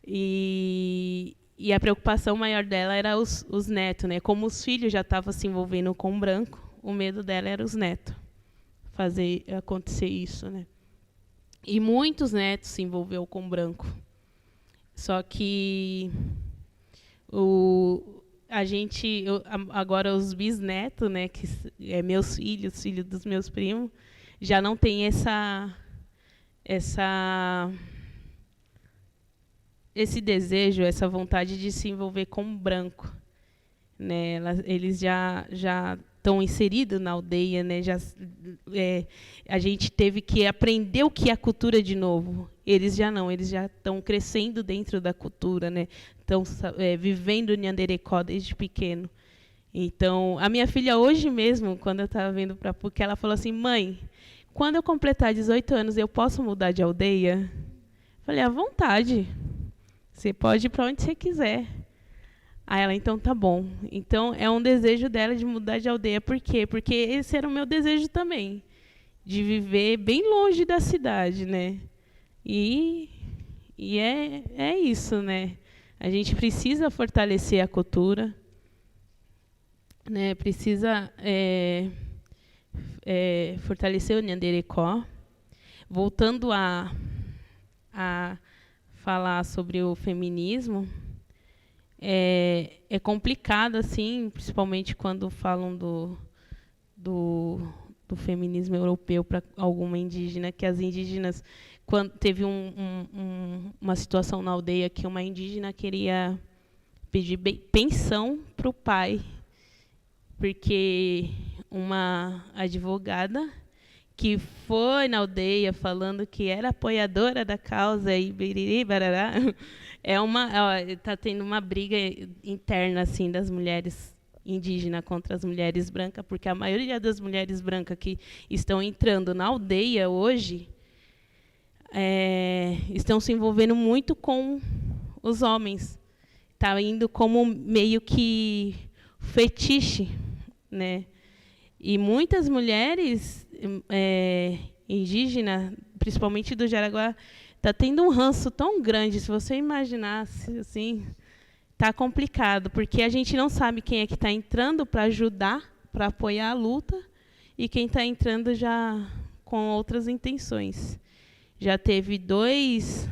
E a preocupação maior dela era os netos, né? Como os filhos já estavam se envolvendo com o branco, o medo dela era os netos, fazer acontecer isso, né? E muitos netos se envolveu com o branco. Só que agora os bisnetos, né, que meus filhos dos meus primos, já não tem esse desejo, essa vontade de se envolver com o branco, né? Eles já estão inseridos na aldeia, né? A gente teve que aprender o que é a cultura de novo. Eles já não, eles já estão crescendo dentro da cultura, né? Estão vivendo o Nhanderecó desde pequeno. Então, a minha filha hoje mesmo, quando eu estava vindo para a PUC, ela falou assim: mãe, quando eu completar 18 anos, eu posso mudar de aldeia? Falei: à vontade. Você pode ir para onde você quiser. Aí ela: então tá bom. Então é um desejo dela de mudar de aldeia. Por quê? Porque esse era o meu desejo também, de viver bem longe da cidade, né? E é isso, né? A gente precisa fortalecer a cultura, né? Precisa fortalecer o Nhanderecó. Voltando a falar sobre o feminismo, é complicado, assim, principalmente quando falam do feminismo europeu para alguma indígena, que as indígenas, quando teve uma situação na aldeia que uma indígena queria pedir pensão para o pai, porque uma advogada que foi na aldeia falando que era apoiadora da causa e biriri, barará, está tendo uma briga interna assim das mulheres indígenas contra as mulheres brancas, porque a maioria das mulheres brancas que estão entrando na aldeia hoje estão se envolvendo muito com os homens. Está indo como meio que fetiche, né? E muitas mulheres indígenas, principalmente do Jaraguá, está tendo um ranço tão grande. Se você imaginasse, assim, está complicado, porque a gente não sabe quem é que está entrando para ajudar, para apoiar a luta, e quem está entrando já com outras intenções. Já teve dois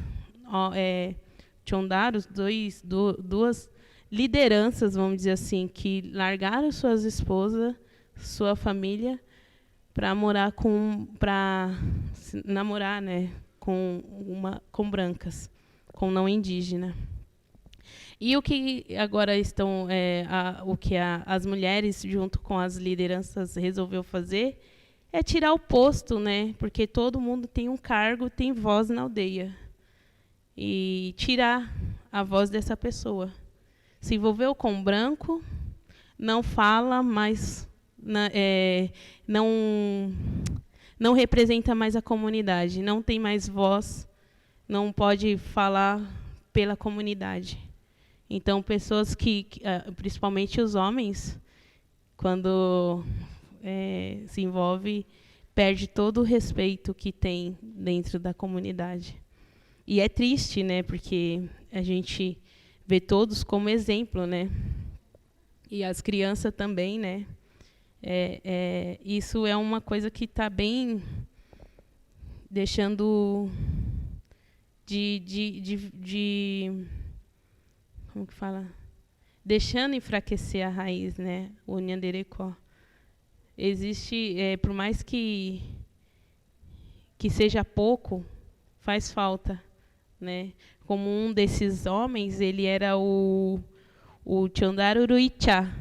tchondaros, duas lideranças, vamos dizer assim, que largaram suas esposas, sua família, para namorar, né, com brancas, com não indígena. E o que agora estão, as mulheres, junto com as lideranças, resolveu fazer é tirar o posto, né, porque todo mundo tem um cargo, tem voz na aldeia. E tirar a voz dessa pessoa. Se envolveu com branco, não fala mais, não representa mais a comunidade, não tem mais voz, não pode falar pela comunidade. Então, pessoas principalmente os homens, quando se envolve, perde todo o respeito que tem dentro da comunidade. E é triste, né, porque a gente vê todos como exemplo, né? E as crianças também, né? Isso é uma coisa que está bem deixando como que fala? Deixando enfraquecer a raiz, né? O Nhanderecó. Existe, por mais que seja pouco, faz falta, né? Como um desses homens, ele era o Tchondaro Uruichá,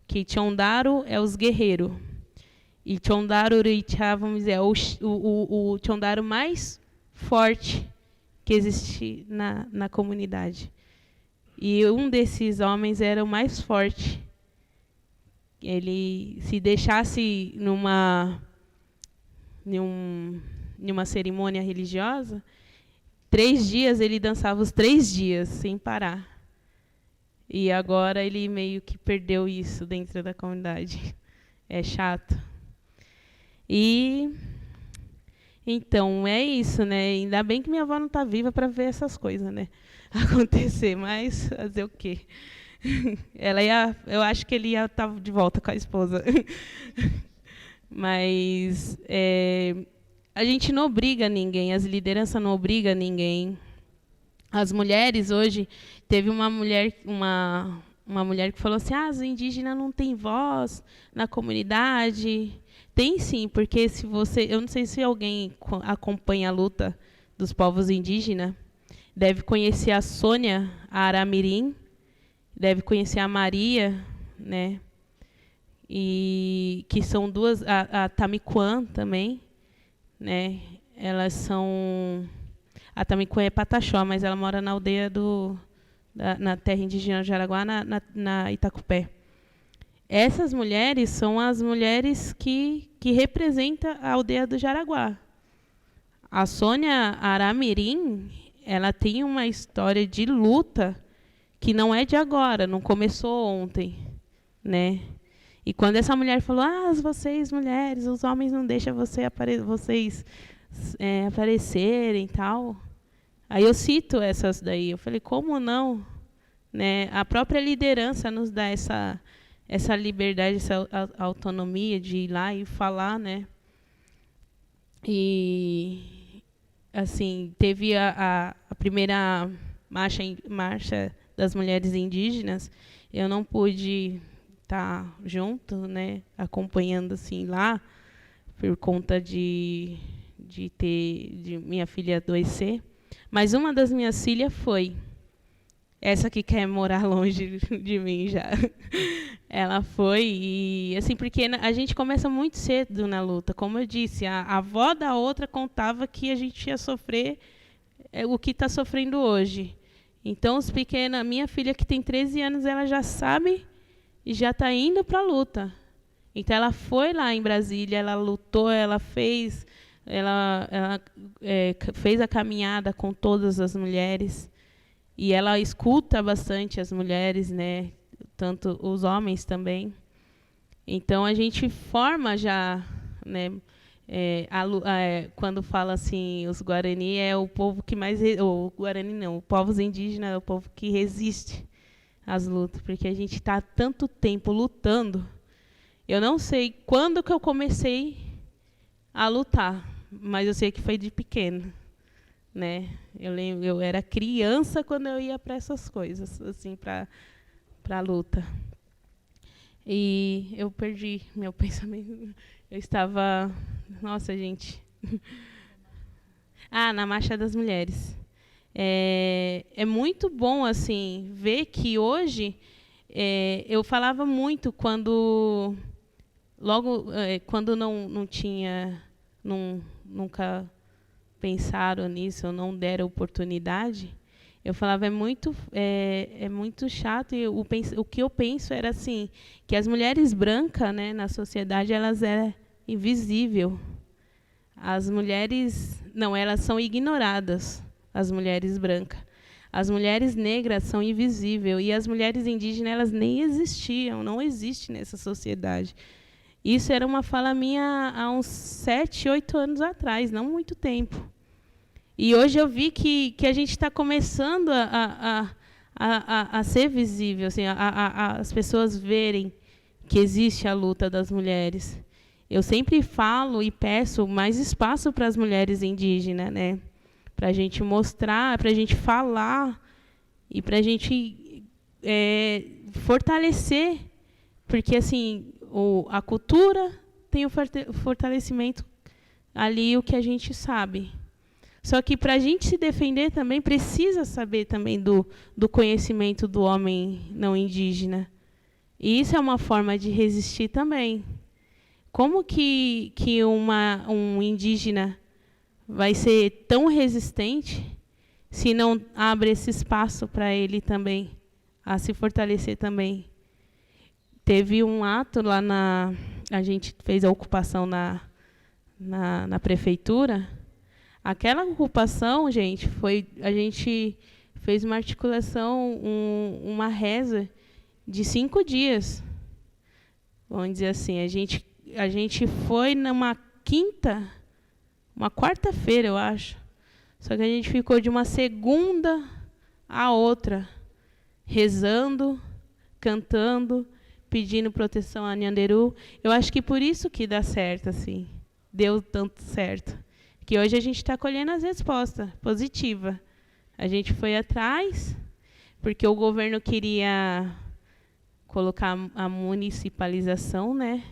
que Tchondaro é os guerreiros. E Tchondaro Uruichá, vamos dizer, é o Tchondaro mais forte que existe na comunidade. E um desses homens era o mais forte. Ele, se deixasse numa cerimônia religiosa, 3 dias ele dançava os 3 dias, sem parar. E agora ele meio que perdeu isso dentro da comunidade. É chato. E então, é isso, né? Ainda bem que minha avó não está viva para ver essas coisas, né, acontecer, mas fazer o quê? Eu acho que ele ia estar de volta com a esposa. Mas a gente não obriga ninguém, as lideranças não obrigam ninguém. As mulheres hoje, teve uma mulher que falou assim: as indígenas não têm voz na comunidade. Tem sim, porque eu não sei se alguém acompanha a luta dos povos indígenas, deve conhecer a Sônia, a Aramirim, deve conhecer a Maria, né? E que são duas, a Tamiquã também, né? Elas são, a Tamiquã é Pataxó, mas ela mora na aldeia na terra indígena de Jaraguá, na Itacupé. Essas mulheres são as mulheres que representam a aldeia do Jaraguá. A Sônia Aramirim, ela tem uma história de luta que não é de agora, não começou ontem, né? E quando essa mulher falou: vocês mulheres, os homens não deixam vocês aparecerem e tal. Aí eu cito essas daí. Eu falei: como não? Né? A própria liderança nos dá essa liberdade, essa autonomia de ir lá e falar, né? E assim, teve a primeira marcha das mulheres indígenas, eu não pude estar junto, né, acompanhando assim lá, por conta de minha filha adoecer. Mas uma das minhas filhas foi. Essa que quer morar longe de mim já. Ela foi, e assim, porque a gente começa muito cedo na luta. Como eu disse, a avó da outra contava que a gente ia sofrer o que está sofrendo hoje. Então, os pequenos, minha filha que tem 13 anos, ela já sabe e já está indo para a luta. Então, ela foi lá em Brasília, ela lutou, ela fez a caminhada com todas as mulheres. E ela escuta bastante as mulheres, né? Tanto os homens também. Então, a gente forma já, né? Quando fala assim, os Guarani é o povo que mais... O Guarani não, os povos indígenas é o povo que resiste às lutas, porque a gente está há tanto tempo lutando. Eu não sei quando que eu comecei a lutar, mas eu sei que foi de pequeno. Né? Eu lembro, eu era criança quando eu ia para essas coisas, assim, para a luta. E eu perdi meu pensamento. Eu estava, nossa, gente. Na Marcha das Mulheres. É muito bom assim ver que hoje eu falava muito quando não tinha, nunca pensaram nisso ou não deram oportunidade, eu falava, é muito chato. E o que eu penso era assim, que as mulheres brancas, né, na sociedade, elas eram invisíveis. As mulheres, não, elas são ignoradas, as mulheres brancas. As mulheres negras são invisíveis, e as mulheres indígenas, elas nem existiam, não existem nessa sociedade. Isso era uma fala minha há uns 7, 8 anos atrás, não muito tempo. E hoje eu vi que a gente está começando a ser visível, assim, as pessoas verem que existe a luta das mulheres. Eu sempre falo e peço mais espaço para as mulheres indígenas, né? Para a gente mostrar, para a gente falar e para a gente fortalecer, porque assim a cultura tem o fortalecimento ali, o que a gente sabe. Só que para a gente se defender também precisa saber também do conhecimento do homem não indígena. E isso é uma forma de resistir também. Como que um indígena vai ser tão resistente se não abre esse espaço para ele também, a se fortalecer também? Teve um ato lá a gente fez a ocupação na prefeitura. Aquela ocupação, gente, a gente fez uma articulação, uma reza de 5 dias. Vamos dizer assim, a gente foi numa uma quarta-feira, eu acho. Só que a gente ficou de uma segunda a outra, rezando, cantando, pedindo proteção a Nyanderu. Eu acho que por isso que dá certo, assim. Deu tanto certo. Que hoje a gente está colhendo as respostas positivas. A gente foi atrás, porque o governo queria colocar a municipalização, né?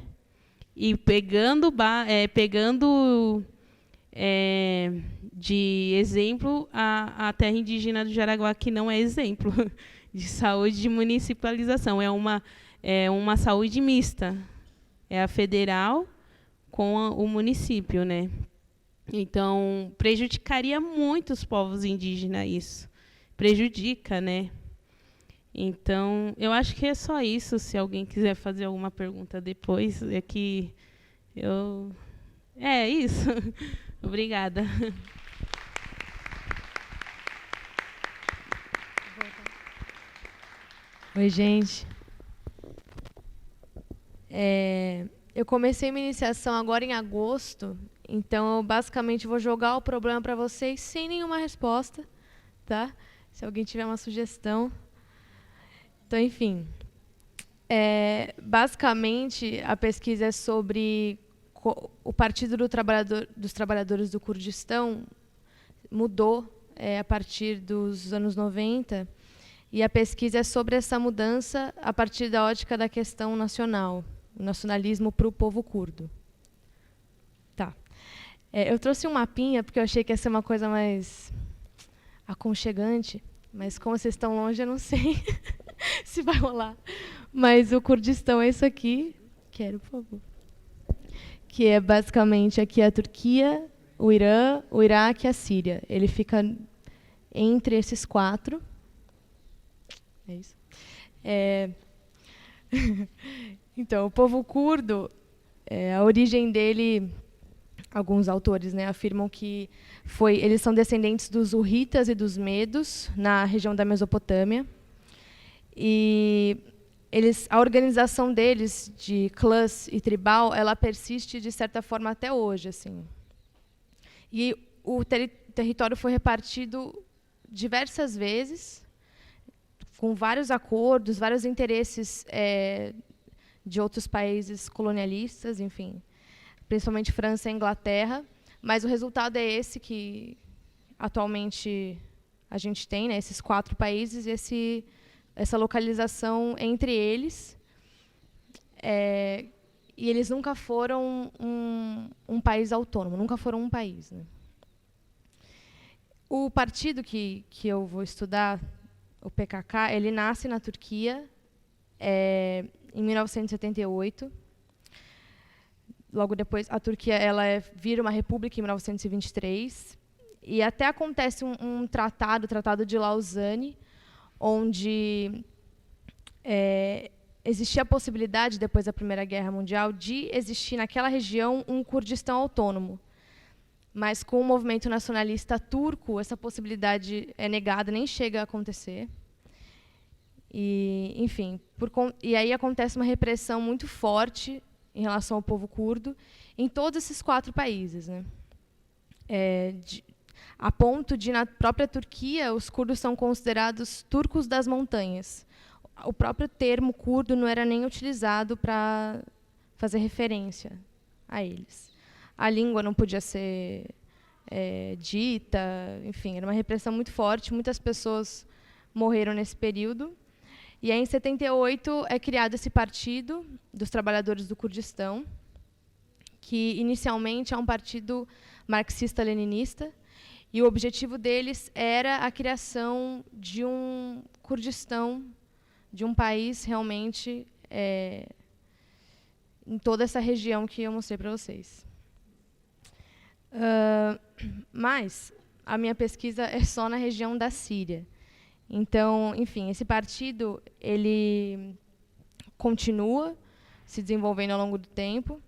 E pegando de exemplo a terra indígena do Jaraguá, que não é exemplo de saúde de municipalização. É uma saúde mista. É a federal com o município, né? Então, prejudicaria muito os povos indígenas isso. Prejudica, né? Então, eu acho que é só isso. Se alguém quiser fazer alguma pergunta depois, é que eu... É isso. Obrigada. Oi, gente. Eu comecei minha iniciação agora em agosto, então eu basicamente vou jogar o problema para vocês sem nenhuma resposta, tá? Se alguém tiver uma sugestão. Então, enfim. Basicamente, a pesquisa é sobre o Partido dos Trabalhadores do Kurdistão mudou a partir dos anos 90, E a pesquisa é sobre essa mudança a partir da ótica da questão nacional, o nacionalismo para o povo curdo. Tá. Eu trouxe um mapinha, porque eu achei que ia ser uma coisa mais aconchegante, mas como vocês estão longe, eu não sei se vai rolar. Mas o Kurdistão é isso aqui. Quero, por favor. Que é basicamente aqui a Turquia, o Irã, o Iraque e a Síria. Ele fica entre esses 4. É isso. Então, o povo curdo, a origem dele, alguns autores, né, afirmam que eles são descendentes dos hurritas e dos medos, na região da Mesopotâmia. E a organização deles, de clãs e tribal, ela persiste, de certa forma, até hoje. Assim. E o território foi repartido diversas vezes, com vários acordos, vários interesses de outros países colonialistas, enfim, principalmente França e Inglaterra, mas o resultado é esse que atualmente a gente tem, né, esses 4 países, essa localização entre eles, e eles nunca foram um país autônomo, nunca foram um país. Né. O partido que eu vou estudar, o PKK, ele nasce na Turquia em 1978. Logo depois, a Turquia vira uma república em 1923. E até acontece um tratado, o Tratado de Lausanne, onde existia a possibilidade, depois da Primeira Guerra Mundial, de existir naquela região um Kurdistão autônomo. Mas, com o movimento nacionalista turco, essa possibilidade é negada, nem chega a acontecer. E, enfim, e aí acontece uma repressão muito forte em relação ao povo curdo em todos esses 4 países. Né? A ponto de, na própria Turquia, os curdos são considerados turcos das montanhas. O próprio termo curdo não era nem utilizado para fazer referência a eles. A língua não podia ser dita, enfim, era uma repressão muito forte, muitas pessoas morreram nesse período. E aí, em 78, é criado esse Partido dos Trabalhadores do Kurdistão, que inicialmente é um partido marxista-leninista, e o objetivo deles era a criação de um Kurdistão, de um país realmente em toda essa região que eu mostrei para vocês. Mas a minha pesquisa é só na região da Síria. Então, enfim, esse partido ele continua se desenvolvendo ao longo do tempo.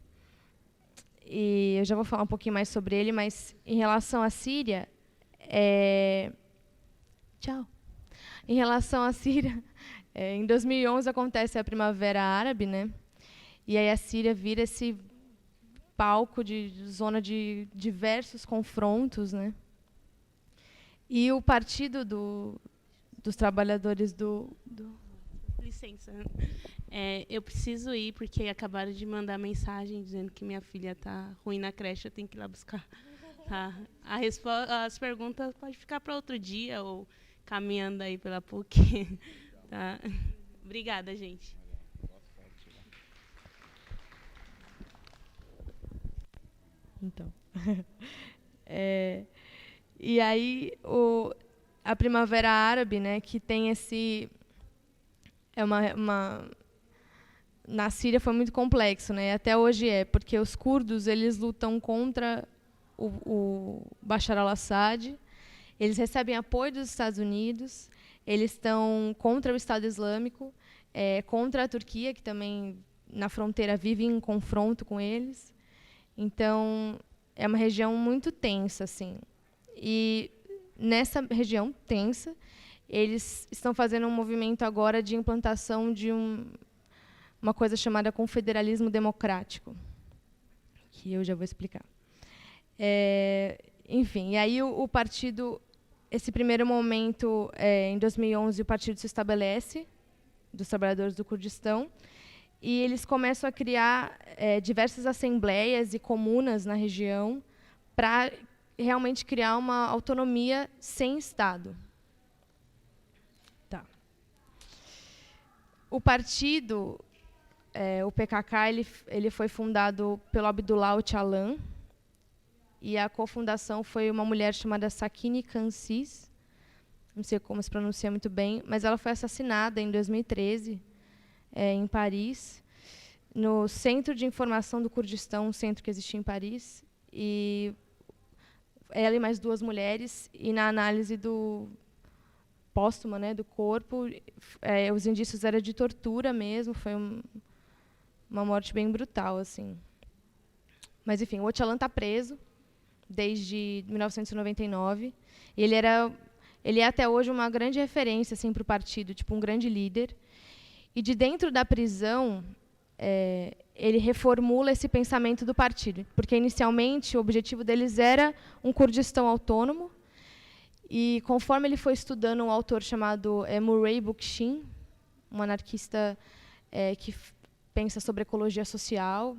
E eu já vou falar um pouquinho mais sobre ele, mas em relação à Síria, tchau. Em relação à Síria, em 2011 acontece a Primavera Árabe, né? E aí a Síria vira esse palco de zona de diversos confrontos, né? E o Partido dos Trabalhadores do... Licença. Eu preciso ir, porque acabaram de mandar mensagem dizendo que minha filha está ruim na creche, eu tenho que ir lá buscar. Tá? As perguntas pode ficar para outro dia, ou caminhando aí pela PUC. Tá? Obrigada, gente. Então. E aí, a Primavera Árabe, né, que tem esse... Na Síria foi muito complexo, né, até hoje porque os curdos eles lutam contra o Bashar al-Assad, eles recebem apoio dos Estados Unidos, eles estão contra o Estado Islâmico, contra a Turquia, que também, na fronteira, vive em confronto com eles. Então, é uma região muito tensa, assim. E, nessa região tensa, eles estão fazendo um movimento agora de implantação de uma coisa chamada confederalismo democrático, que eu já vou explicar. Enfim, e aí o partido, esse primeiro momento, em 2011, o partido se estabelece, dos Trabalhadores do Kurdistão, e eles começam a criar diversas assembleias e comunas na região para realmente criar uma autonomia sem Estado. Tá. O partido, o PKK, ele foi fundado pelo Abdullah Öcalan, e a cofundação foi uma mulher chamada Sakine Kansis, não sei como se pronuncia muito bem, mas ela foi assassinada em 2013, em Paris, no Centro de Informação do Kurdistão, um centro que existia em Paris, e ela e mais 2 mulheres, e na análise póstuma, né, do corpo, os indícios eram de tortura mesmo, foi uma morte bem brutal, assim. Mas, enfim, o Öcalan está preso desde 1999, e ele é até hoje uma grande referência assim, para o partido, tipo um grande líder. E de dentro da prisão, ele reformula esse pensamento do partido, porque inicialmente o objetivo deles era um Kurdistão autônomo, e conforme ele foi estudando um autor chamado Murray Bookchin, um anarquista que pensa sobre ecologia social,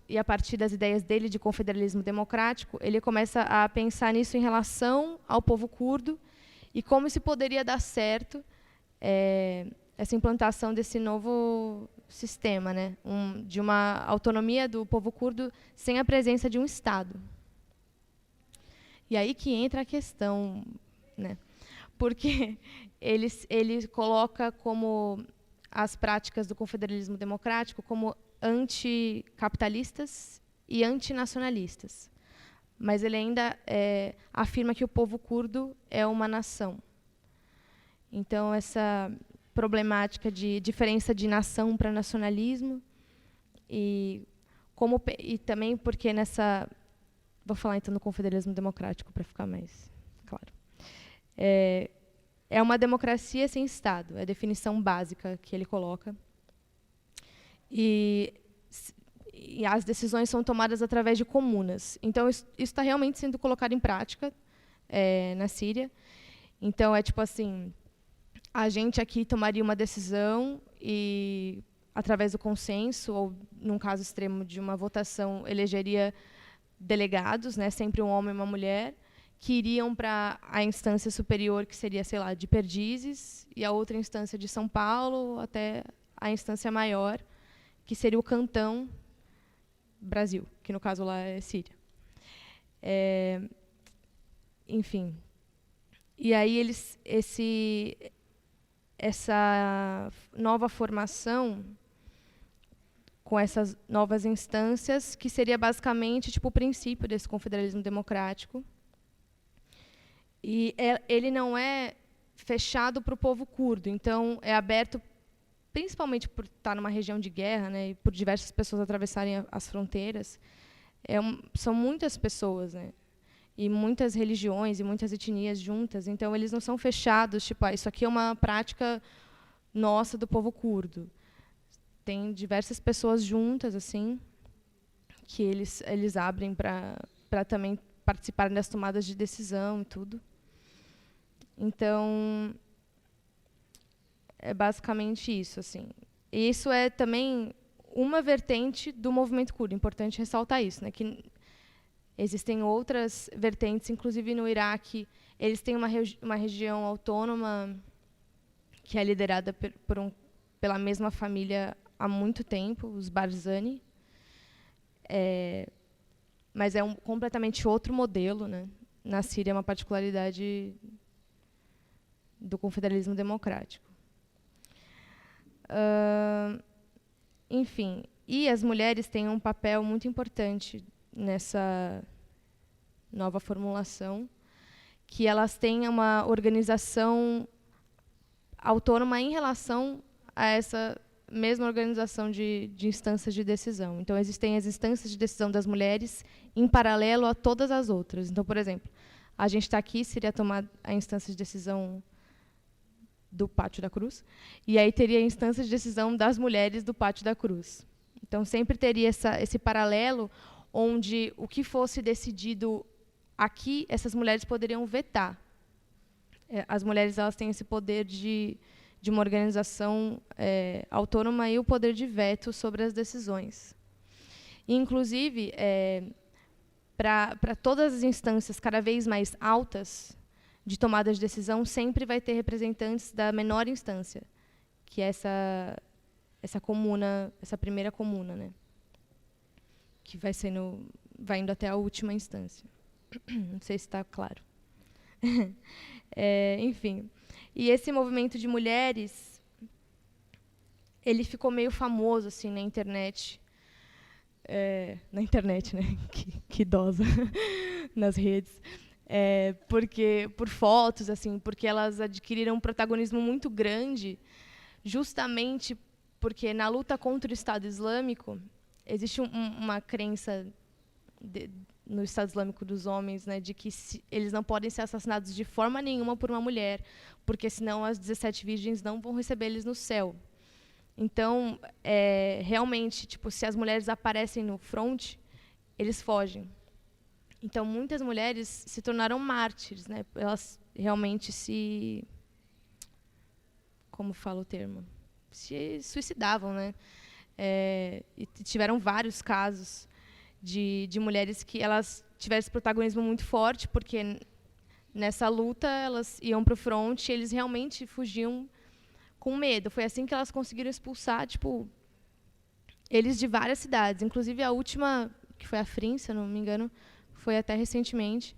e a partir das ideias dele de confederalismo democrático, ele começa a pensar nisso em relação ao povo curdo e como se poderia dar certo essa implantação desse novo sistema, né, de uma autonomia do povo curdo sem a presença de um Estado. E aí que entra a questão, né, porque ele coloca como as práticas do confederalismo democrático como anticapitalistas e antinacionalistas. Mas ele ainda afirma que o povo curdo é uma nação. Então, essa problemática de diferença de nação para nacionalismo, e também porque vou falar então do confederalismo democrático para ficar mais claro. É uma democracia sem Estado, é a definição básica que ele coloca. E as decisões são tomadas através de comunas. Então, isso está realmente sendo colocado em prática na Síria. Então, é tipo assim, a gente aqui tomaria uma decisão e, através do consenso, ou, num caso extremo, de uma votação, elegeria delegados, né, sempre um homem e uma mulher, que iriam para a instância superior, que seria, sei lá, de Perdizes, e a outra instância de São Paulo, até a instância maior, que seria o Cantão Brasil, que no caso lá é Síria. Enfim. E aí essa nova formação, com essas novas instâncias, que seria basicamente tipo, o princípio desse confederalismo democrático. E ele não é fechado para o povo curdo, então é aberto, principalmente por estar numa região de guerra, né, e por diversas pessoas atravessarem as fronteiras. São muitas pessoas, né, e muitas religiões e muitas etnias juntas, então eles não são fechados, tipo, isso aqui é uma prática nossa do povo curdo. Tem diversas pessoas juntas, assim, que eles abrem para também participarem das tomadas de decisão e tudo. Então, é basicamente isso, assim. E isso é também uma vertente do movimento curdo. É importante ressaltar isso, né, que existem outras vertentes, inclusive no Iraque, eles têm uma região autônoma que é liderada pela mesma família há muito tempo, os Barzani. Mas é completamente outro modelo, né? Na Síria é uma particularidade do confederalismo democrático. Enfim, e as mulheres têm um papel muito importante nessa nova formulação, que elas têm uma organização autônoma em relação a essa mesma organização de instâncias de decisão. Então, existem as instâncias de decisão das mulheres em paralelo a todas as outras. Então, por exemplo, a gente está aqui, seria tomar a instância de decisão do Pátio da Cruz, e aí teria a instância de decisão das mulheres do Pátio da Cruz. Então, sempre teria esse paralelo onde o que fosse decidido aqui, essas mulheres poderiam vetar. As mulheres elas têm esse poder de uma organização autônoma e o poder de veto sobre as decisões. E, inclusive, para todas as instâncias cada vez mais altas, de tomada de decisão sempre vai ter representantes da menor instância, que é essa comuna, essa primeira comuna, né? Que vai indo até a última instância. Não sei se está claro. Enfim. E esse movimento de mulheres, ele ficou meio famoso assim na internet. Na internet, né? Que idosa. Nas redes. Porque por fotos, assim, porque elas adquiriram um protagonismo muito grande, justamente porque na luta contra o Estado Islâmico existe uma crença no Estado Islâmico dos homens, né, de que eles não podem ser assassinados de forma nenhuma por uma mulher, porque senão as 17 virgens não vão receber eles no céu. Então, realmente, tipo, se as mulheres aparecem no front, eles fogem. Então, muitas mulheres se tornaram mártires, né? Elas realmente como fala o termo? Se suicidavam, né? E tiveram vários casos de mulheres que elas tiveram esse protagonismo muito forte, porque nessa luta elas iam para o front e eles realmente fugiam com medo. Foi assim que elas conseguiram expulsar, tipo, eles de várias cidades. Inclusive, a última, que foi a Afrin, se eu não me engano, foi até recentemente,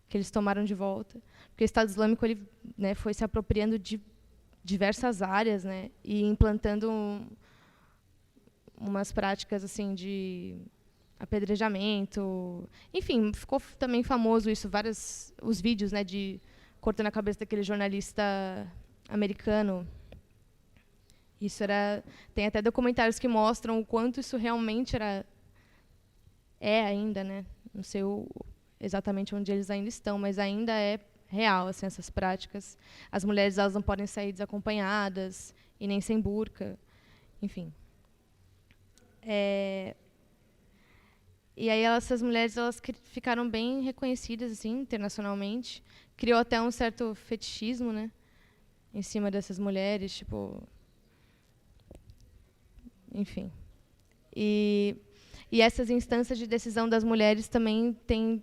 que eles tomaram de volta. Porque o Estado Islâmico ele, né, foi se apropriando de diversas áreas, né, e implantando umas práticas assim de apedrejamento. Enfim, ficou também famoso isso, os vídeos, né, de cortando a cabeça daquele jornalista americano. Isso tem até documentários que mostram o quanto isso realmente ainda, né? Não sei exatamente onde eles ainda estão, mas ainda é real, assim, essas práticas. As mulheres elas não podem sair desacompanhadas e nem sem burca, enfim. E aí essas mulheres elas ficaram bem reconhecidas assim internacionalmente. Criou até um certo fetichismo, né, em cima dessas mulheres, tipo, enfim. E essas instâncias de decisão das mulheres também têm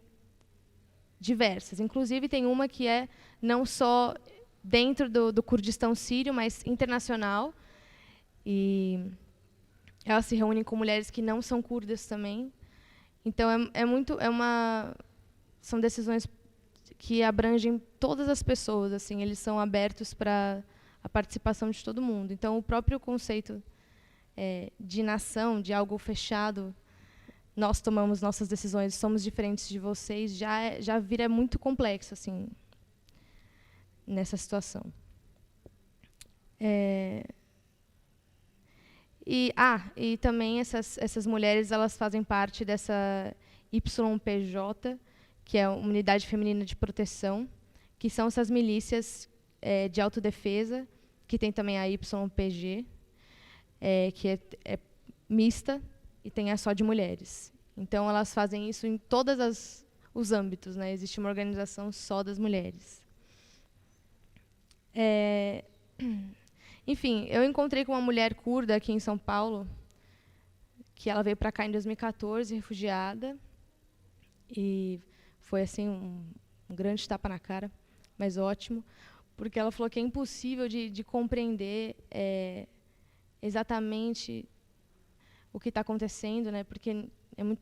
diversas. Inclusive, tem uma que é não só dentro do Kurdistão sírio, mas internacional. E elas se reúnem com mulheres que não são curdas também. Então, são decisões que abrangem todas as pessoas. Assim, eles são abertos para a participação de todo mundo. Então, o próprio conceito de nação, de algo fechado, nós tomamos nossas decisões, somos diferentes de vocês, já vira muito complexo assim, nessa situação. E também essas mulheres elas fazem parte dessa YPJ, que é a Unidade Feminina de Proteção, que são essas milícias de autodefesa, que tem também a YPG, que é mista, e tem a só de mulheres. Então, elas fazem isso em todos os âmbitos, né? Existe uma organização só das mulheres. Enfim, eu encontrei com uma mulher curda aqui em São Paulo, que ela veio para cá em 2014, refugiada, e foi assim um grande tapa na cara, mas ótimo, porque ela falou que é impossível de compreender exatamente o que está acontecendo, né? Porque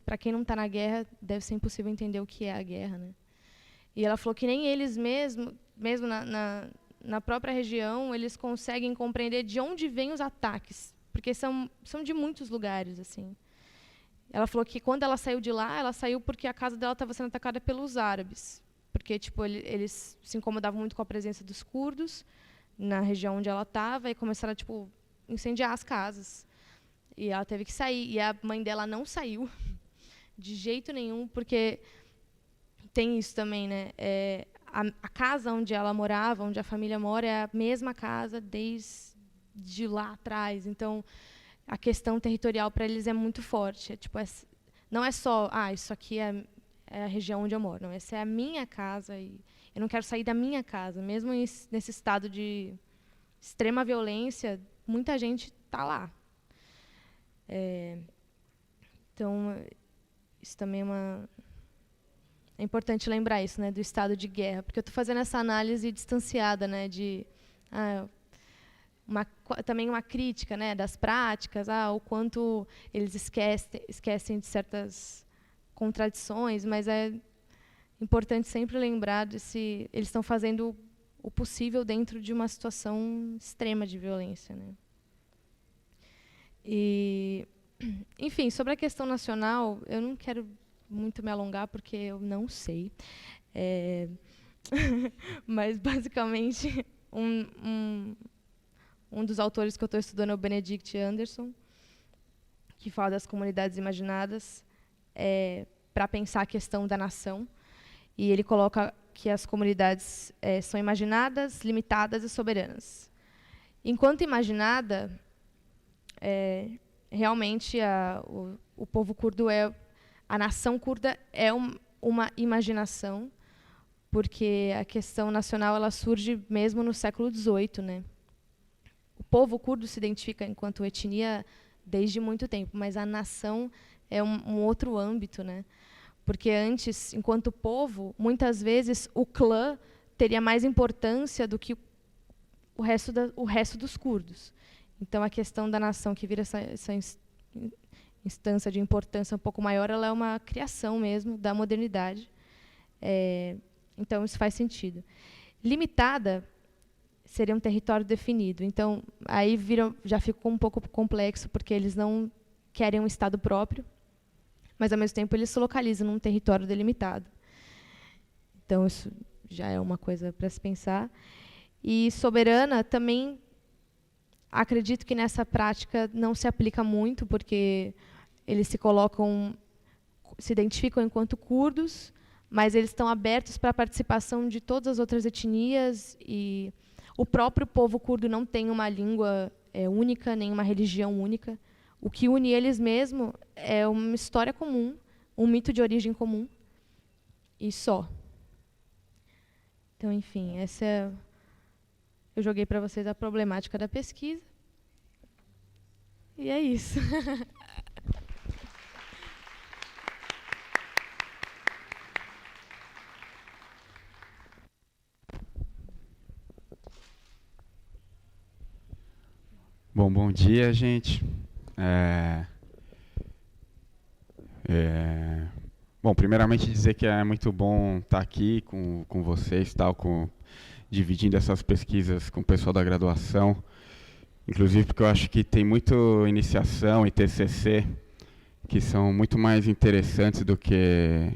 para quem não está na guerra, deve ser impossível entender o que é a guerra, né? E ela falou que nem eles mesmo na própria região, eles conseguem compreender de onde vêm os ataques, porque são de muitos lugares, assim. Ela falou que quando ela saiu de lá, ela saiu porque a casa dela estava sendo atacada pelos árabes, porque tipo eles se incomodavam muito com a presença dos curdos na região onde ela estava e começaram a tipo incendiar as casas. E ela teve que sair. E a mãe dela não saiu de jeito nenhum, porque tem isso também, né? A casa onde ela morava, onde a família mora, é a mesma casa desde lá atrás. Então, a questão territorial para eles é muito forte. Tipo, não é só, isso aqui é a região onde eu moro. Não, essa é a minha casa e eu não quero sair da minha casa. Mesmo nesse estado de extrema violência, muita gente está lá. Então, isso também É importante lembrar isso, né, do estado de guerra, porque eu estou fazendo essa análise distanciada, né, de também uma crítica, né, das práticas, o quanto eles esquecem de certas contradições, mas é importante sempre lembrar de se eles estão fazendo o possível dentro de uma situação extrema de violência, né. E, enfim, sobre a questão nacional, eu não quero muito me alongar, porque eu não sei. Mas, basicamente, um dos autores que eu estou estudando é o Benedict Anderson, que fala das comunidades imaginadas para pensar a questão da nação. E ele coloca que as comunidades são imaginadas, limitadas e soberanas. Enquanto imaginada, realmente o povo curdo a nação curda é uma imaginação, porque a questão nacional ela surge mesmo no século XVIII, né? O povo curdo se identifica enquanto etnia desde muito tempo, mas a nação é um outro âmbito, né? Porque antes, enquanto povo, muitas vezes o clã teria mais importância do que o resto dos curdos. Então, a questão da nação, que vira essa instância de importância um pouco maior, ela é uma criação mesmo da modernidade. Então, isso faz sentido. Limitada seria um território definido. Então, aí já ficou um pouco complexo, porque eles não querem um Estado próprio, mas, ao mesmo tempo, eles se localizam num território delimitado. Então, isso já é uma coisa para se pensar. E soberana também, acredito que nessa prática não se aplica muito, porque eles se identificam enquanto curdos, mas eles estão abertos para a participação de todas as outras etnias, e o próprio povo curdo não tem uma língua única, nem uma religião única. O que une eles mesmo é uma história comum, um mito de origem comum, e só. Então, enfim, eu joguei para vocês a problemática da pesquisa. E é isso. Bom dia, gente. Bom, primeiramente dizer que é muito bom estar aqui com vocês, dividindo essas pesquisas com o pessoal da graduação, inclusive porque eu acho que tem muito iniciação e TCC que são muito mais interessantes do que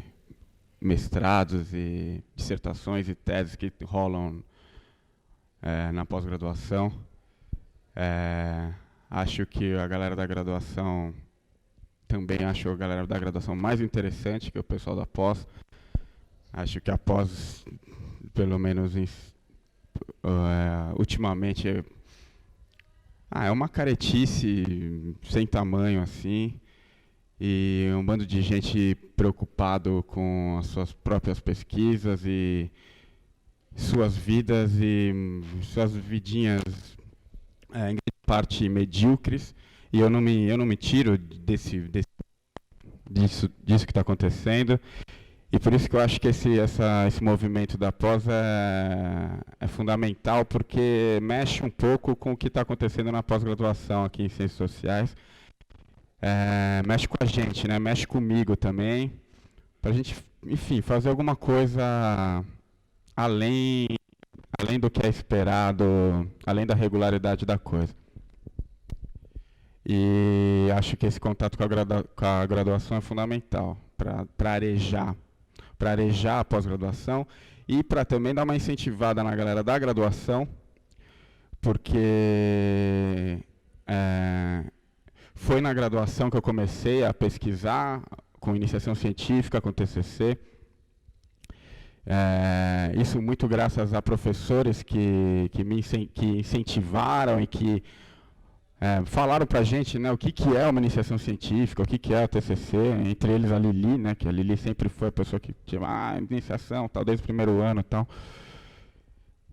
mestrados e dissertações e teses que rolam na pós-graduação. Acho que a galera da graduação também acho a galera da graduação mais interessante que o pessoal da pós. Acho que a pós, pelo menos ultimamente, é uma caretice sem tamanho, assim, e um bando de gente preocupado com as suas próprias pesquisas e suas vidas e suas vidinhas, em grande parte medíocres. E eu não me tiro disso que está acontecendo. E por isso que eu acho que esse movimento da pós é fundamental, porque mexe um pouco com o que está acontecendo na pós-graduação aqui em Ciências Sociais. Mexe com a gente, né? Mexe comigo também, para a gente, enfim, fazer alguma coisa além do que é esperado, além da regularidade da coisa. E acho que esse contato com a graduação é fundamental para arejar a pós-graduação e para também dar uma incentivada na galera da graduação, porque foi na graduação que eu comecei a pesquisar com iniciação científica, com TCC. Isso muito graças a professores que incentivaram e que falaram para a gente, né, o que é uma iniciação científica, o que é o TCC, entre eles a Lili, né, que a Lili sempre foi a pessoa que tinha iniciação, tal, desde o primeiro ano e tal.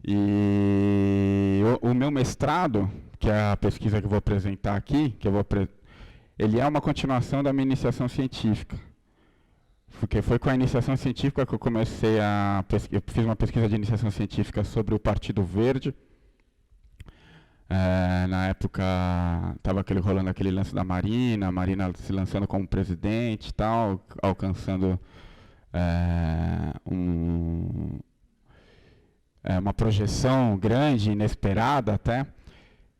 E o meu mestrado, que é a pesquisa que eu vou apresentar aqui, ele é uma continuação da minha iniciação científica. Porque foi com a iniciação científica que eu comecei eu fiz uma pesquisa de iniciação científica sobre o Partido Verde. Na época estava rolando aquele lance da Marina, a Marina se lançando como presidente e tal, alcançando uma projeção grande, inesperada até.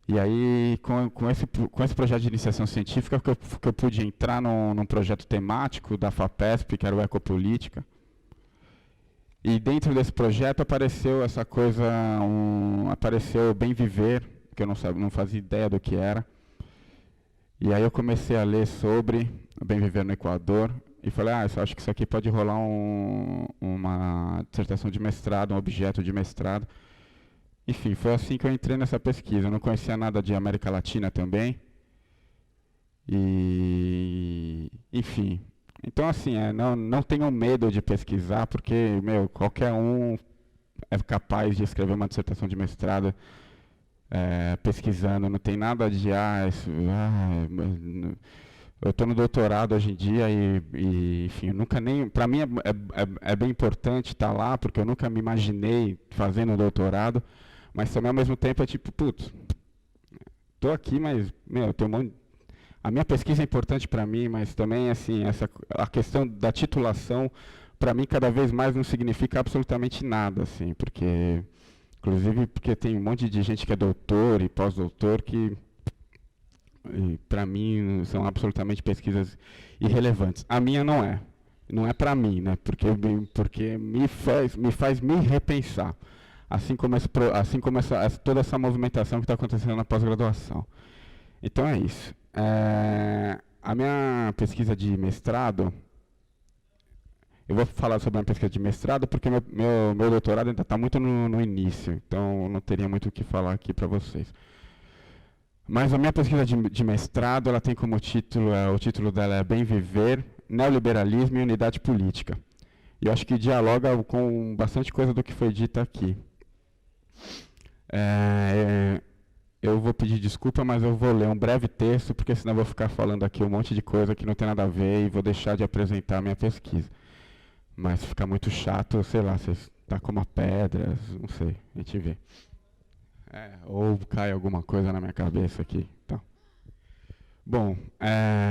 E aí, com esse projeto de iniciação científica, que eu pude entrar num projeto temático da FAPESP, que era o Ecopolítica. E dentro desse projeto apareceu essa coisa, apareceu Bem Viver, que eu não fazia ideia do que era. E aí eu comecei a ler sobre Bem Viver no Equador, e falei, eu acho que isso aqui pode rolar uma dissertação de mestrado, um objeto de mestrado. Enfim, foi assim que eu entrei nessa pesquisa. Eu não conhecia nada de América Latina também. E, enfim, então assim, não tenham medo de pesquisar, porque, qualquer um é capaz de escrever uma dissertação de mestrado pesquisando. Não tem nada de, eu estou no doutorado hoje em dia e enfim, para mim é bem importante estar lá, porque eu nunca me imaginei fazendo um doutorado. Mas também, ao mesmo tempo, é tipo, estou aqui, mas, tem a minha pesquisa é importante para mim, mas também, assim, a questão da titulação, para mim, cada vez mais não significa absolutamente nada, assim, inclusive, porque tem um monte de gente que é doutor e pós-doutor que, para mim, são absolutamente pesquisas irrelevantes. A minha não é para mim, né, porque me faz me repensar. Assim como toda essa movimentação que está acontecendo na pós-graduação. Então é isso. A minha pesquisa de mestrado, eu vou falar sobre a minha pesquisa de mestrado porque meu doutorado ainda está muito no início, então eu não teria muito o que falar aqui para vocês. Mas a minha pesquisa de mestrado, ela tem como título, o título dela é Bem Viver, Neoliberalismo e Unidade Política. E eu acho que dialoga com bastante coisa do que foi dito aqui. Eu vou pedir desculpa, mas eu vou ler um breve texto, porque senão eu vou ficar falando aqui um monte de coisa que não tem nada a ver e vou deixar de apresentar a minha pesquisa. Mas se ficar muito chato, sei lá, vocês tacam uma pedra, não sei, a gente vê. Ou cai alguma coisa na minha cabeça aqui. Então. Bom,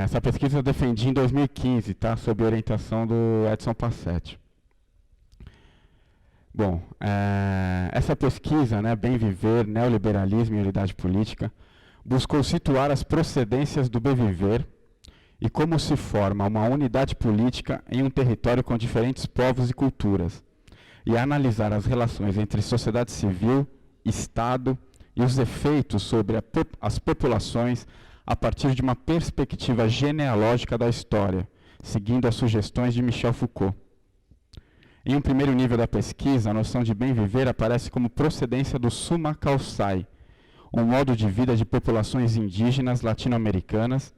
essa pesquisa eu defendi em 2015, tá? Sob orientação do Edson Passetti. Bom, essa pesquisa, né, Bem Viver, Neoliberalismo e Unidade Política, buscou situar as procedências do bem viver e como se forma uma unidade política em um território com diferentes povos e culturas, e analisar as relações entre sociedade civil, Estado e os efeitos sobre as populações a partir de uma perspectiva genealógica da história, seguindo as sugestões de Michel Foucault. Em um primeiro nível da pesquisa, a noção de bem viver aparece como procedência do Summa Calçai, um modo de vida de populações indígenas latino-americanas.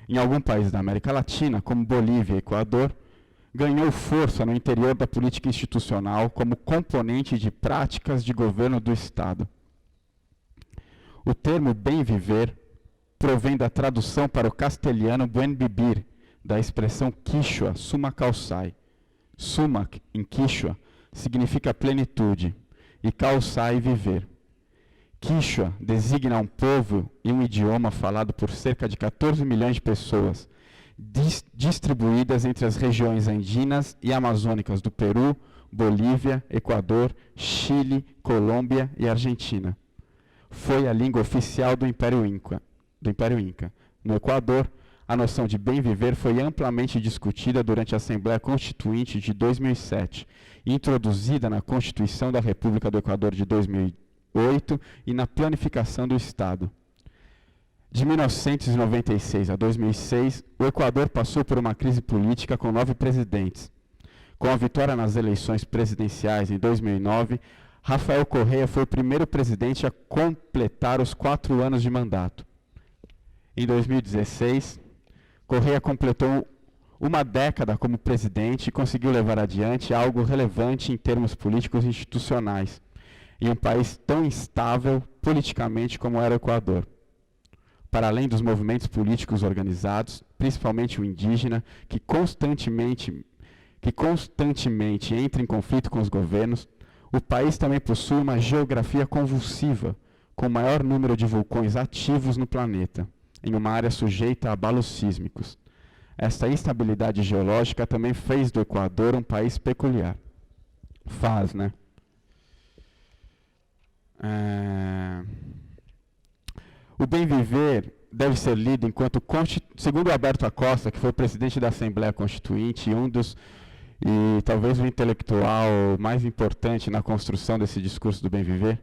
Em algum país da América Latina, como Bolívia e Equador, ganhou força no interior da política institucional como componente de práticas de governo do Estado. O termo bem viver provém da tradução para o castelhano buen vivir, da expressão Quichua, Summa Calçai. Summa, em Quichua, significa plenitude, e Calçai, viver. Quichua designa um povo e um idioma falado por cerca de 14 milhões de pessoas, distribuídas entre as regiões andinas e amazônicas do Peru, Bolívia, Equador, Chile, Colômbia e Argentina. Foi a língua oficial do Império Inca. No Equador, a noção de bem viver foi amplamente discutida durante a Assembleia Constituinte de 2007, introduzida na Constituição da República do Equador de 2008 e na planificação do Estado. De 1996 a 2006, o Equador passou por uma crise política com 9 presidentes. Com a vitória nas eleições presidenciais em 2009, Rafael Correa foi o primeiro presidente a completar os 4 anos de mandato. Em 2016, Correa completou uma década como presidente e conseguiu levar adiante algo relevante em termos políticos e institucionais, em um país tão instável politicamente como era o Equador. para além dos movimentos políticos organizados, principalmente o indígena, que constantemente entra em conflito com os governos, o país também possui uma geografia convulsiva, com o maior número de vulcões ativos no planeta, em uma área sujeita a abalos sísmicos. Esta instabilidade geológica também fez do Equador um país peculiar. Faz, né? O bem viver deve ser lido enquanto, segundo Alberto Acosta, que foi presidente da Assembleia Constituinte e talvez o intelectual mais importante na construção desse discurso do bem viver,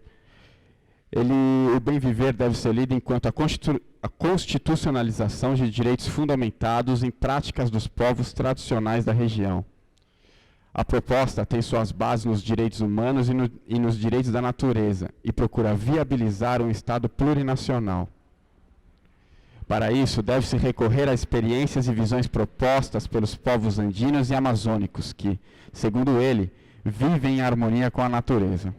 o bem viver deve ser lido enquanto a constitucionalização de direitos fundamentados em práticas dos povos tradicionais da região. A proposta tem suas bases nos direitos humanos e nos direitos da natureza e procura viabilizar um Estado plurinacional. Para isso, deve-se recorrer a experiências e visões propostas pelos povos andinos e amazônicos que, segundo ele, vivem em harmonia com a natureza.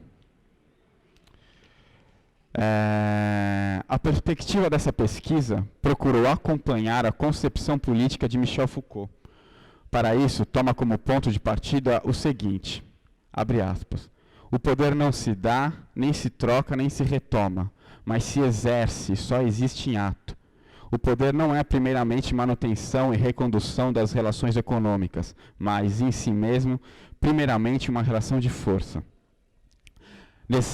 A perspectiva dessa pesquisa procurou acompanhar a concepção política de Michel Foucault. Para isso, toma como ponto de partida o seguinte, abre aspas, o poder não se dá, nem se troca, nem se retoma, mas se exerce, só existe em ato. O poder não é primeiramente manutenção e recondução das relações econômicas, mas, em si mesmo, primeiramente uma relação de força. Nesse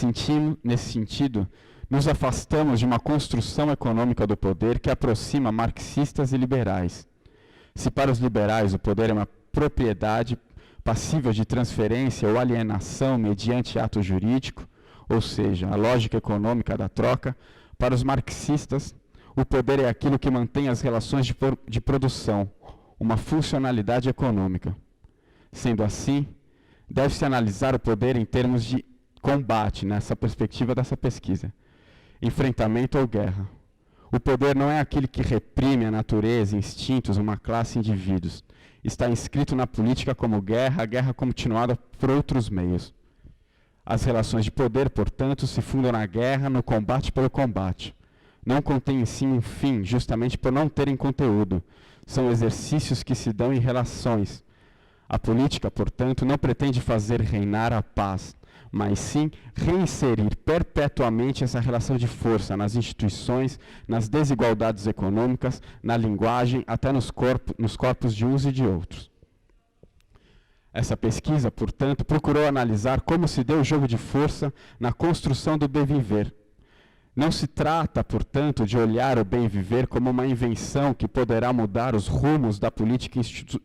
sentido, nos afastamos de uma construção econômica do poder que aproxima marxistas e liberais. Se para os liberais o poder é uma propriedade passível de transferência ou alienação mediante ato jurídico, ou seja, a lógica econômica da troca, para os marxistas, o poder é aquilo que mantém as relações de produção, uma funcionalidade econômica. Sendo assim, deve-se analisar o poder em termos de combate, nessa perspectiva dessa pesquisa, enfrentamento ou guerra. O poder não é aquele que reprime a natureza, instintos, uma classe, indivíduos. Está inscrito na política como guerra, a guerra continuada por outros meios. As relações de poder, portanto, se fundam na guerra, no combate pelo combate. Não contêm em si um fim, justamente por não terem conteúdo. São exercícios que se dão em relações. A política, portanto, não pretende fazer reinar a paz, mas sim reinserir perpetuamente essa relação de força nas instituições, nas desigualdades econômicas, na linguagem, até nos corpos de uns e de outros. Essa pesquisa, portanto, procurou analisar como se deu o jogo de força na construção do bem viver. Não se trata, portanto, de olhar o bem viver como uma invenção que poderá mudar os rumos da política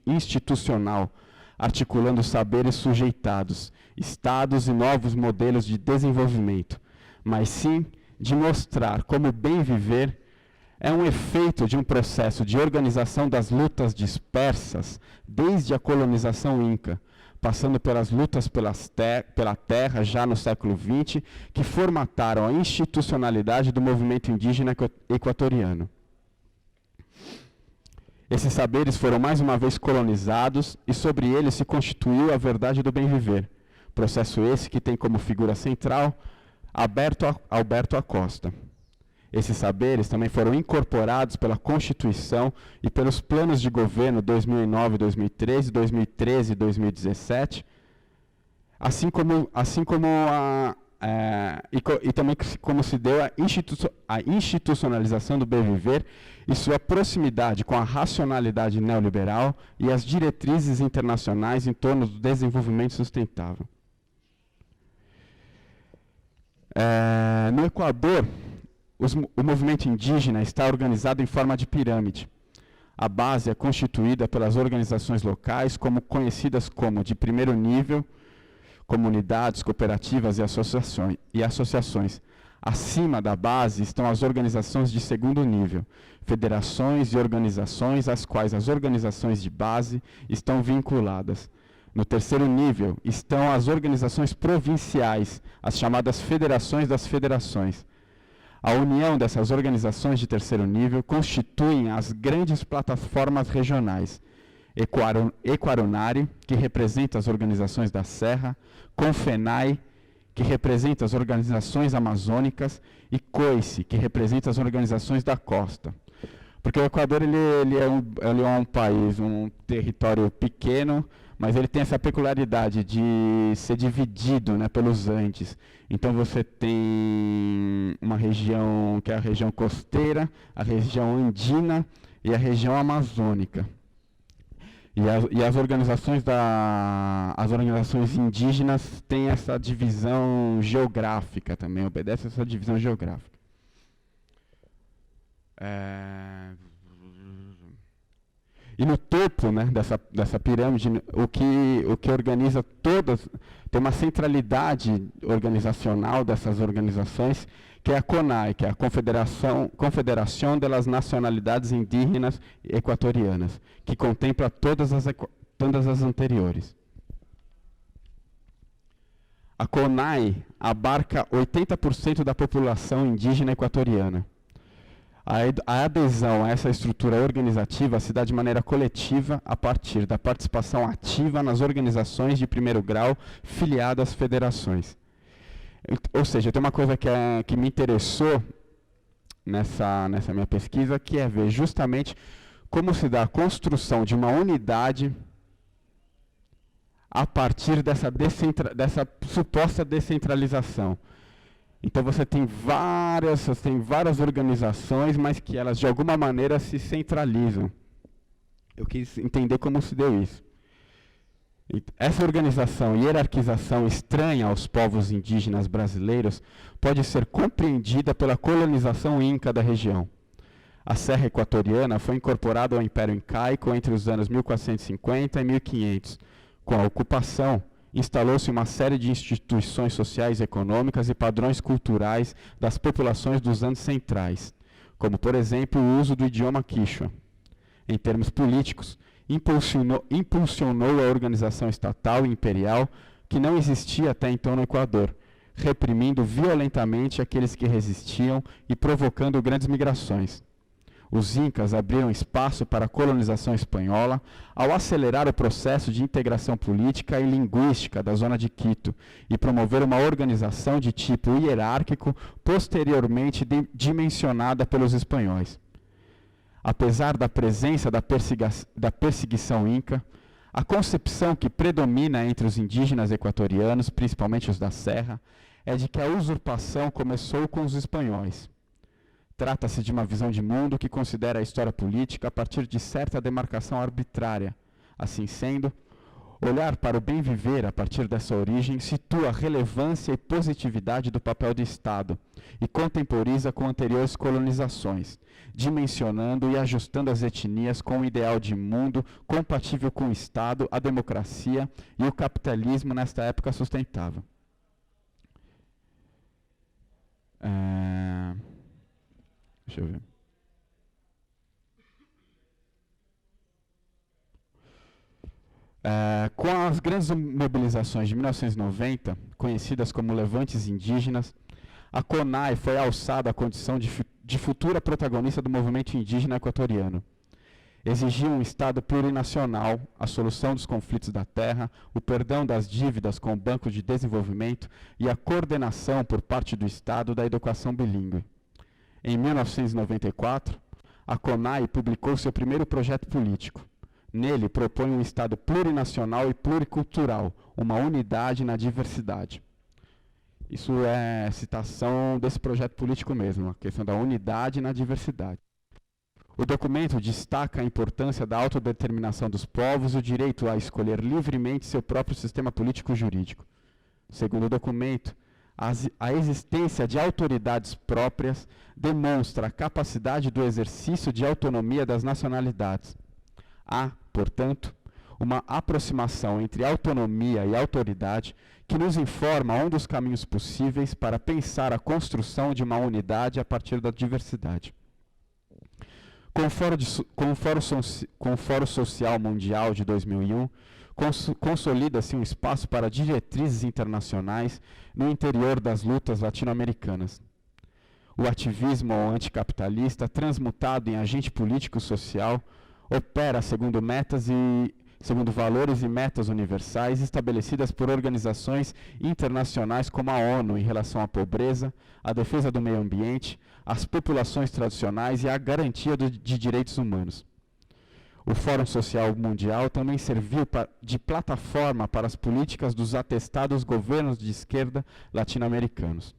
institucional, articulando saberes sujeitados, estados e novos modelos de desenvolvimento, mas sim de mostrar como o bem viver é um efeito de um processo de organização das lutas dispersas desde a colonização inca, passando pelas lutas pela terra já no século XX, que formataram a institucionalidade do movimento indígena equatoriano. Esses saberes foram mais uma vez colonizados e sobre eles se constituiu a verdade do bem viver, processo esse que tem como figura central Alberto Acosta. Esses saberes também foram incorporados pela Constituição e pelos planos de governo 2009-2013, 2013 e 2017, assim como também como se deu a institucionalização do bem viver e sua proximidade com a racionalidade neoliberal e as diretrizes internacionais em torno do desenvolvimento sustentável. No Equador, o movimento indígena está organizado em forma de pirâmide. A base é constituída pelas organizações locais, conhecidas como de primeiro nível, comunidades, cooperativas e associações. Acima da base estão as organizações de segundo nível, federações e organizações às quais as organizações de base estão vinculadas. No terceiro nível estão as organizações provinciais, as chamadas federações das federações. A união dessas organizações de terceiro nível constituem as grandes plataformas regionais. Equarunari, que representa as organizações da Serra, Confenai, que representa as organizações amazônicas, e COICE, que representa as organizações da costa. Porque o Equador ele é um país, um território pequeno, mas ele tem essa peculiaridade de ser dividido, né, pelos Andes. Então você tem uma região que é a região costeira, a região andina e a região amazônica. E as organizações indígenas têm essa divisão geográfica também, obedecem essa divisão geográfica. E no topo, né, dessa pirâmide, o que organiza todas, tem uma centralidade organizacional dessas organizações, que é a CONAI, que é a Confederação das Nacionalidades Indígenas Equatorianas, que contempla todas as anteriores. A CONAI abarca 80% da população indígena equatoriana. A adesão a essa estrutura organizativa se dá de maneira coletiva a partir da participação ativa nas organizações de primeiro grau filiadas às federações. Ou seja, tem uma coisa que me interessou nessa minha pesquisa, que é ver justamente como se dá a construção de uma unidade a partir dessa suposta descentralização. Então você tem várias organizações, mas que elas de alguma maneira se centralizam. Eu quis entender como se deu isso. Essa organização e hierarquização estranha aos povos indígenas brasileiros pode ser compreendida pela colonização inca da região. A Serra Equatoriana foi incorporada ao Império Incaico entre os anos 1450 e 1500. Com a ocupação, instalou-se uma série de instituições sociais e econômicas e padrões culturais das populações dos Andes centrais, como, por exemplo, o uso do idioma quichua. Em termos políticos, impulsionou a organização estatal e imperial que não existia até então no Equador, reprimindo violentamente aqueles que resistiam e provocando grandes migrações. Os incas abriram espaço para a colonização espanhola ao acelerar o processo de integração política e linguística da zona de Quito e promover uma organização de tipo hierárquico posteriormente dimensionada pelos espanhóis. Apesar da presença da perseguição inca, a concepção que predomina entre os indígenas equatorianos, principalmente os da Serra, é de que a usurpação começou com os espanhóis. Trata-se de uma visão de mundo que considera a história política a partir de certa demarcação arbitrária. Assim sendo, olhar para o bem viver a partir dessa origem situa a relevância e positividade do papel do Estado e contemporiza com anteriores colonizações, dimensionando e ajustando as etnias com um ideal de mundo compatível com o Estado, a democracia e o capitalismo nesta época sustentável. Deixa eu ver. Com as grandes mobilizações de 1990, conhecidas como levantes indígenas, a CONAI foi alçada à condição de futura protagonista do movimento indígena equatoriano. Exigia um Estado plurinacional, a solução dos conflitos da terra, o perdão das dívidas com o Banco de Desenvolvimento e a coordenação por parte do Estado da educação bilíngue. Em 1994, a CONAI publicou seu primeiro projeto político. Nele, propõe um Estado plurinacional e pluricultural, uma unidade na diversidade. Isso é citação desse projeto político mesmo, a questão da unidade na diversidade. O documento destaca a importância da autodeterminação dos povos e o direito a escolher livremente seu próprio sistema político-jurídico. Segundo o documento, a existência de autoridades próprias demonstra a capacidade do exercício de autonomia das nacionalidades. Há, portanto, uma aproximação entre autonomia e autoridade que nos informa um dos caminhos possíveis para pensar a construção de uma unidade a partir da diversidade. Com o Fórum Social Mundial de 2001, consolida-se um espaço para diretrizes internacionais no interior das lutas latino-americanas. O ativismo anticapitalista, transmutado em agente político-social, opera segundo metas e segundo valores e metas universais estabelecidas por organizações internacionais como a ONU em relação à pobreza, à defesa do meio ambiente, às populações tradicionais e à garantia de direitos humanos. O Fórum Social Mundial também serviu de plataforma para as políticas dos atestados governos de esquerda latino-americanos.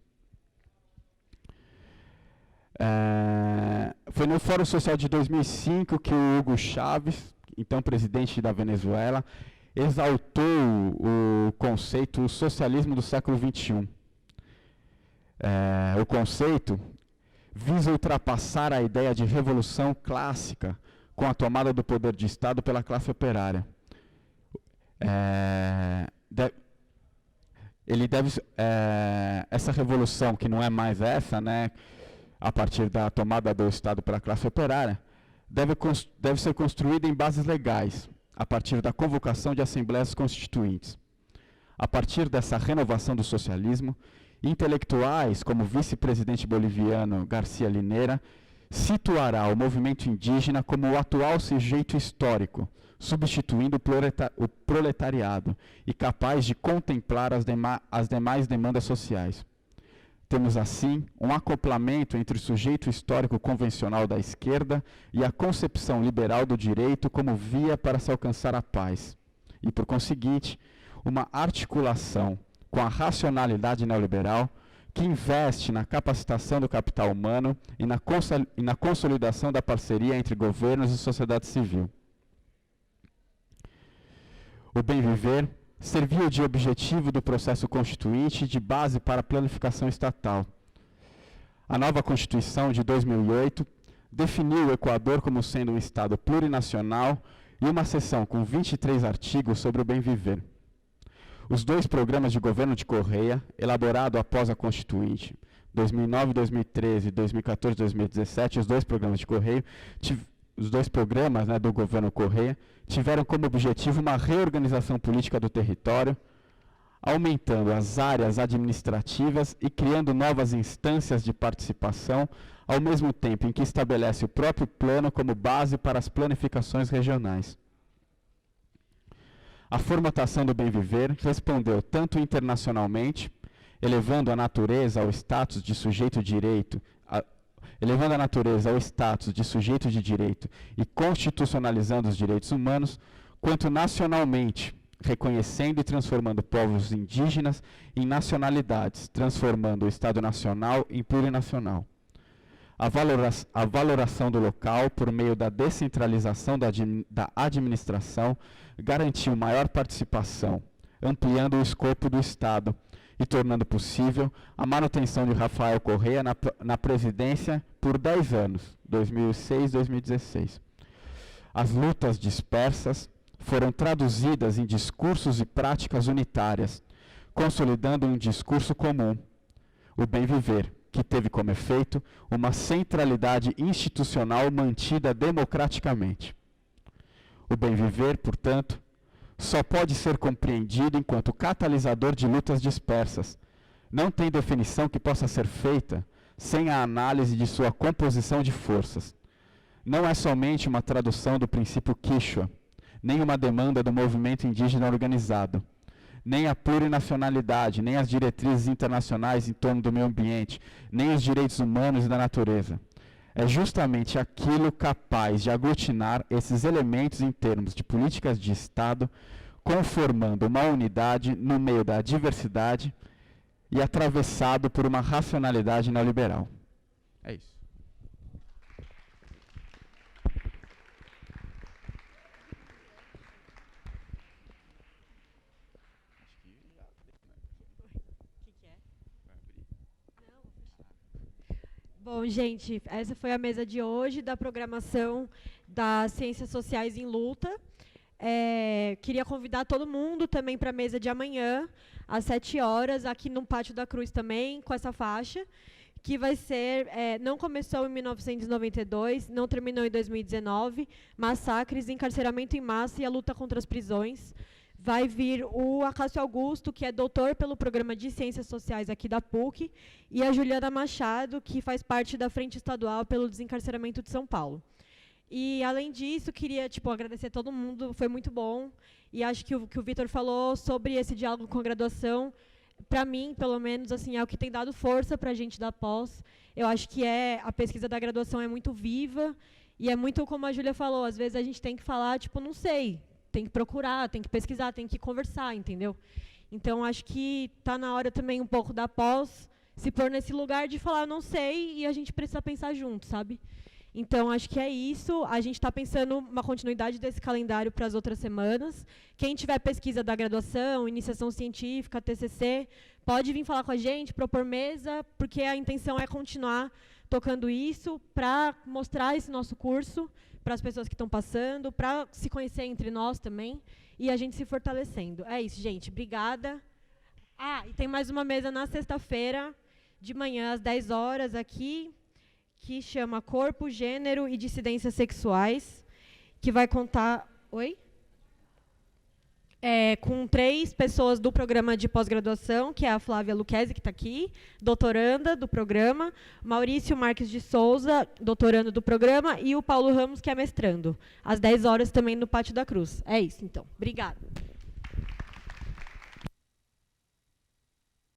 Foi no Fórum Social de 2005 que o Hugo Chávez, então presidente da Venezuela, exaltou o conceito socialismo do século XXI. O conceito visa ultrapassar a ideia de revolução clássica com a tomada do poder de Estado pela classe operária. Essa revolução, que não é mais essa, né, a partir da tomada do Estado pela classe operária, deve ser construída em bases legais, a partir da convocação de assembleias constituintes. A partir dessa renovação do socialismo, intelectuais como o vice-presidente boliviano García Linera situará o movimento indígena como o atual sujeito histórico, substituindo o proletariado e capaz de contemplar as demais demandas sociais. Temos, assim, um acoplamento entre o sujeito histórico convencional da esquerda e a concepção liberal do direito como via para se alcançar a paz, e, por conseguinte, uma articulação com a racionalidade neoliberal que investe na capacitação do capital humano e na consolidação da parceria entre governos e sociedade civil. O bem viver serviu de objetivo do processo constituinte e de base para a planificação estatal. A nova Constituição de 2008 definiu o Equador como sendo um Estado plurinacional e uma seção com 23 artigos sobre o bem viver. Os dois programas de governo de Correia, elaborado após a Constituinte, 2009, 2013, 2014, 2017, os dois programas de Correia, do governo Correia, tiveram como objetivo uma reorganização política do território, aumentando as áreas administrativas e criando novas instâncias de participação, ao mesmo tempo em que estabelece o próprio plano como base para as planificações regionais. A formatação do bem viver respondeu tanto internacionalmente, elevando a natureza ao status de sujeito de direito, e constitucionalizando os direitos humanos, quanto nacionalmente, reconhecendo e transformando povos indígenas em nacionalidades, transformando o Estado Nacional em plurinacional. A valoração do local, por meio da descentralização da administração, garantiu maior participação, ampliando o escopo do Estado e tornando possível a manutenção de Rafael Correa na presidência por 10 anos, 2006-2016. As lutas dispersas foram traduzidas em discursos e práticas unitárias, consolidando um discurso comum, o bem viver, que teve como efeito uma centralidade institucional mantida democraticamente. O bem viver, portanto, só pode ser compreendido enquanto catalisador de lutas dispersas. Não tem definição que possa ser feita sem a análise de sua composição de forças. Não é somente uma tradução do princípio Quichua, nem uma demanda do movimento indígena organizado, nem a plurinacionalidade, nem as diretrizes internacionais em torno do meio ambiente, nem os direitos humanos e da natureza. É justamente aquilo capaz de aglutinar esses elementos em termos de políticas de Estado, conformando uma unidade no meio da diversidade e atravessado por uma racionalidade neoliberal. É isso. Bom, gente, essa foi a mesa de hoje da programação das Ciências Sociais em Luta. Queria convidar todo mundo também para a mesa de amanhã, às 7 horas, aqui no Pátio da Cruz também, com essa faixa, que vai ser, não começou em 1992, não terminou em 2019, massacres, encarceramento em massa e a luta contra as prisões. Vai vir o Acácio Augusto, que é doutor pelo Programa de Ciências Sociais aqui da PUC, e a Juliana Machado, que faz parte da Frente Estadual pelo Desencarceramento de São Paulo. E, além disso, queria agradecer a todo mundo, foi muito bom. E acho que o Vitor falou sobre esse diálogo com a graduação, para mim, pelo menos, assim, é o que tem dado força para a gente da pós. Eu acho que a pesquisa da graduação é muito viva, e é muito como a Júlia falou, às vezes a gente tem que falar, não sei, tem que procurar, tem que pesquisar, tem que conversar, entendeu? Então, acho que está na hora também um pouco da pós se pôr nesse lugar de falar, não sei, e a gente precisa pensar junto, sabe? Então, acho que é isso. A gente está pensando uma continuidade desse calendário para as outras semanas. Quem tiver pesquisa da graduação, iniciação científica, TCC, pode vir falar com a gente, propor mesa, porque a intenção é continuar tocando isso para mostrar esse nosso curso para as pessoas que estão passando, para se conhecer entre nós também e a gente se fortalecendo. É isso, gente. Obrigada. E tem mais uma mesa na sexta-feira, de manhã, às 10 horas, aqui, que chama Corpo, Gênero e Dissidências Sexuais, que vai contar... Oi? Com 3 pessoas do programa de pós-graduação, que é a Flávia Luquezzi, que está aqui, doutoranda do programa, Maurício Marques de Souza, doutorando do programa, e o Paulo Ramos, que é mestrando. Às 10 horas também no Pátio da Cruz. É isso, então. Obrigada.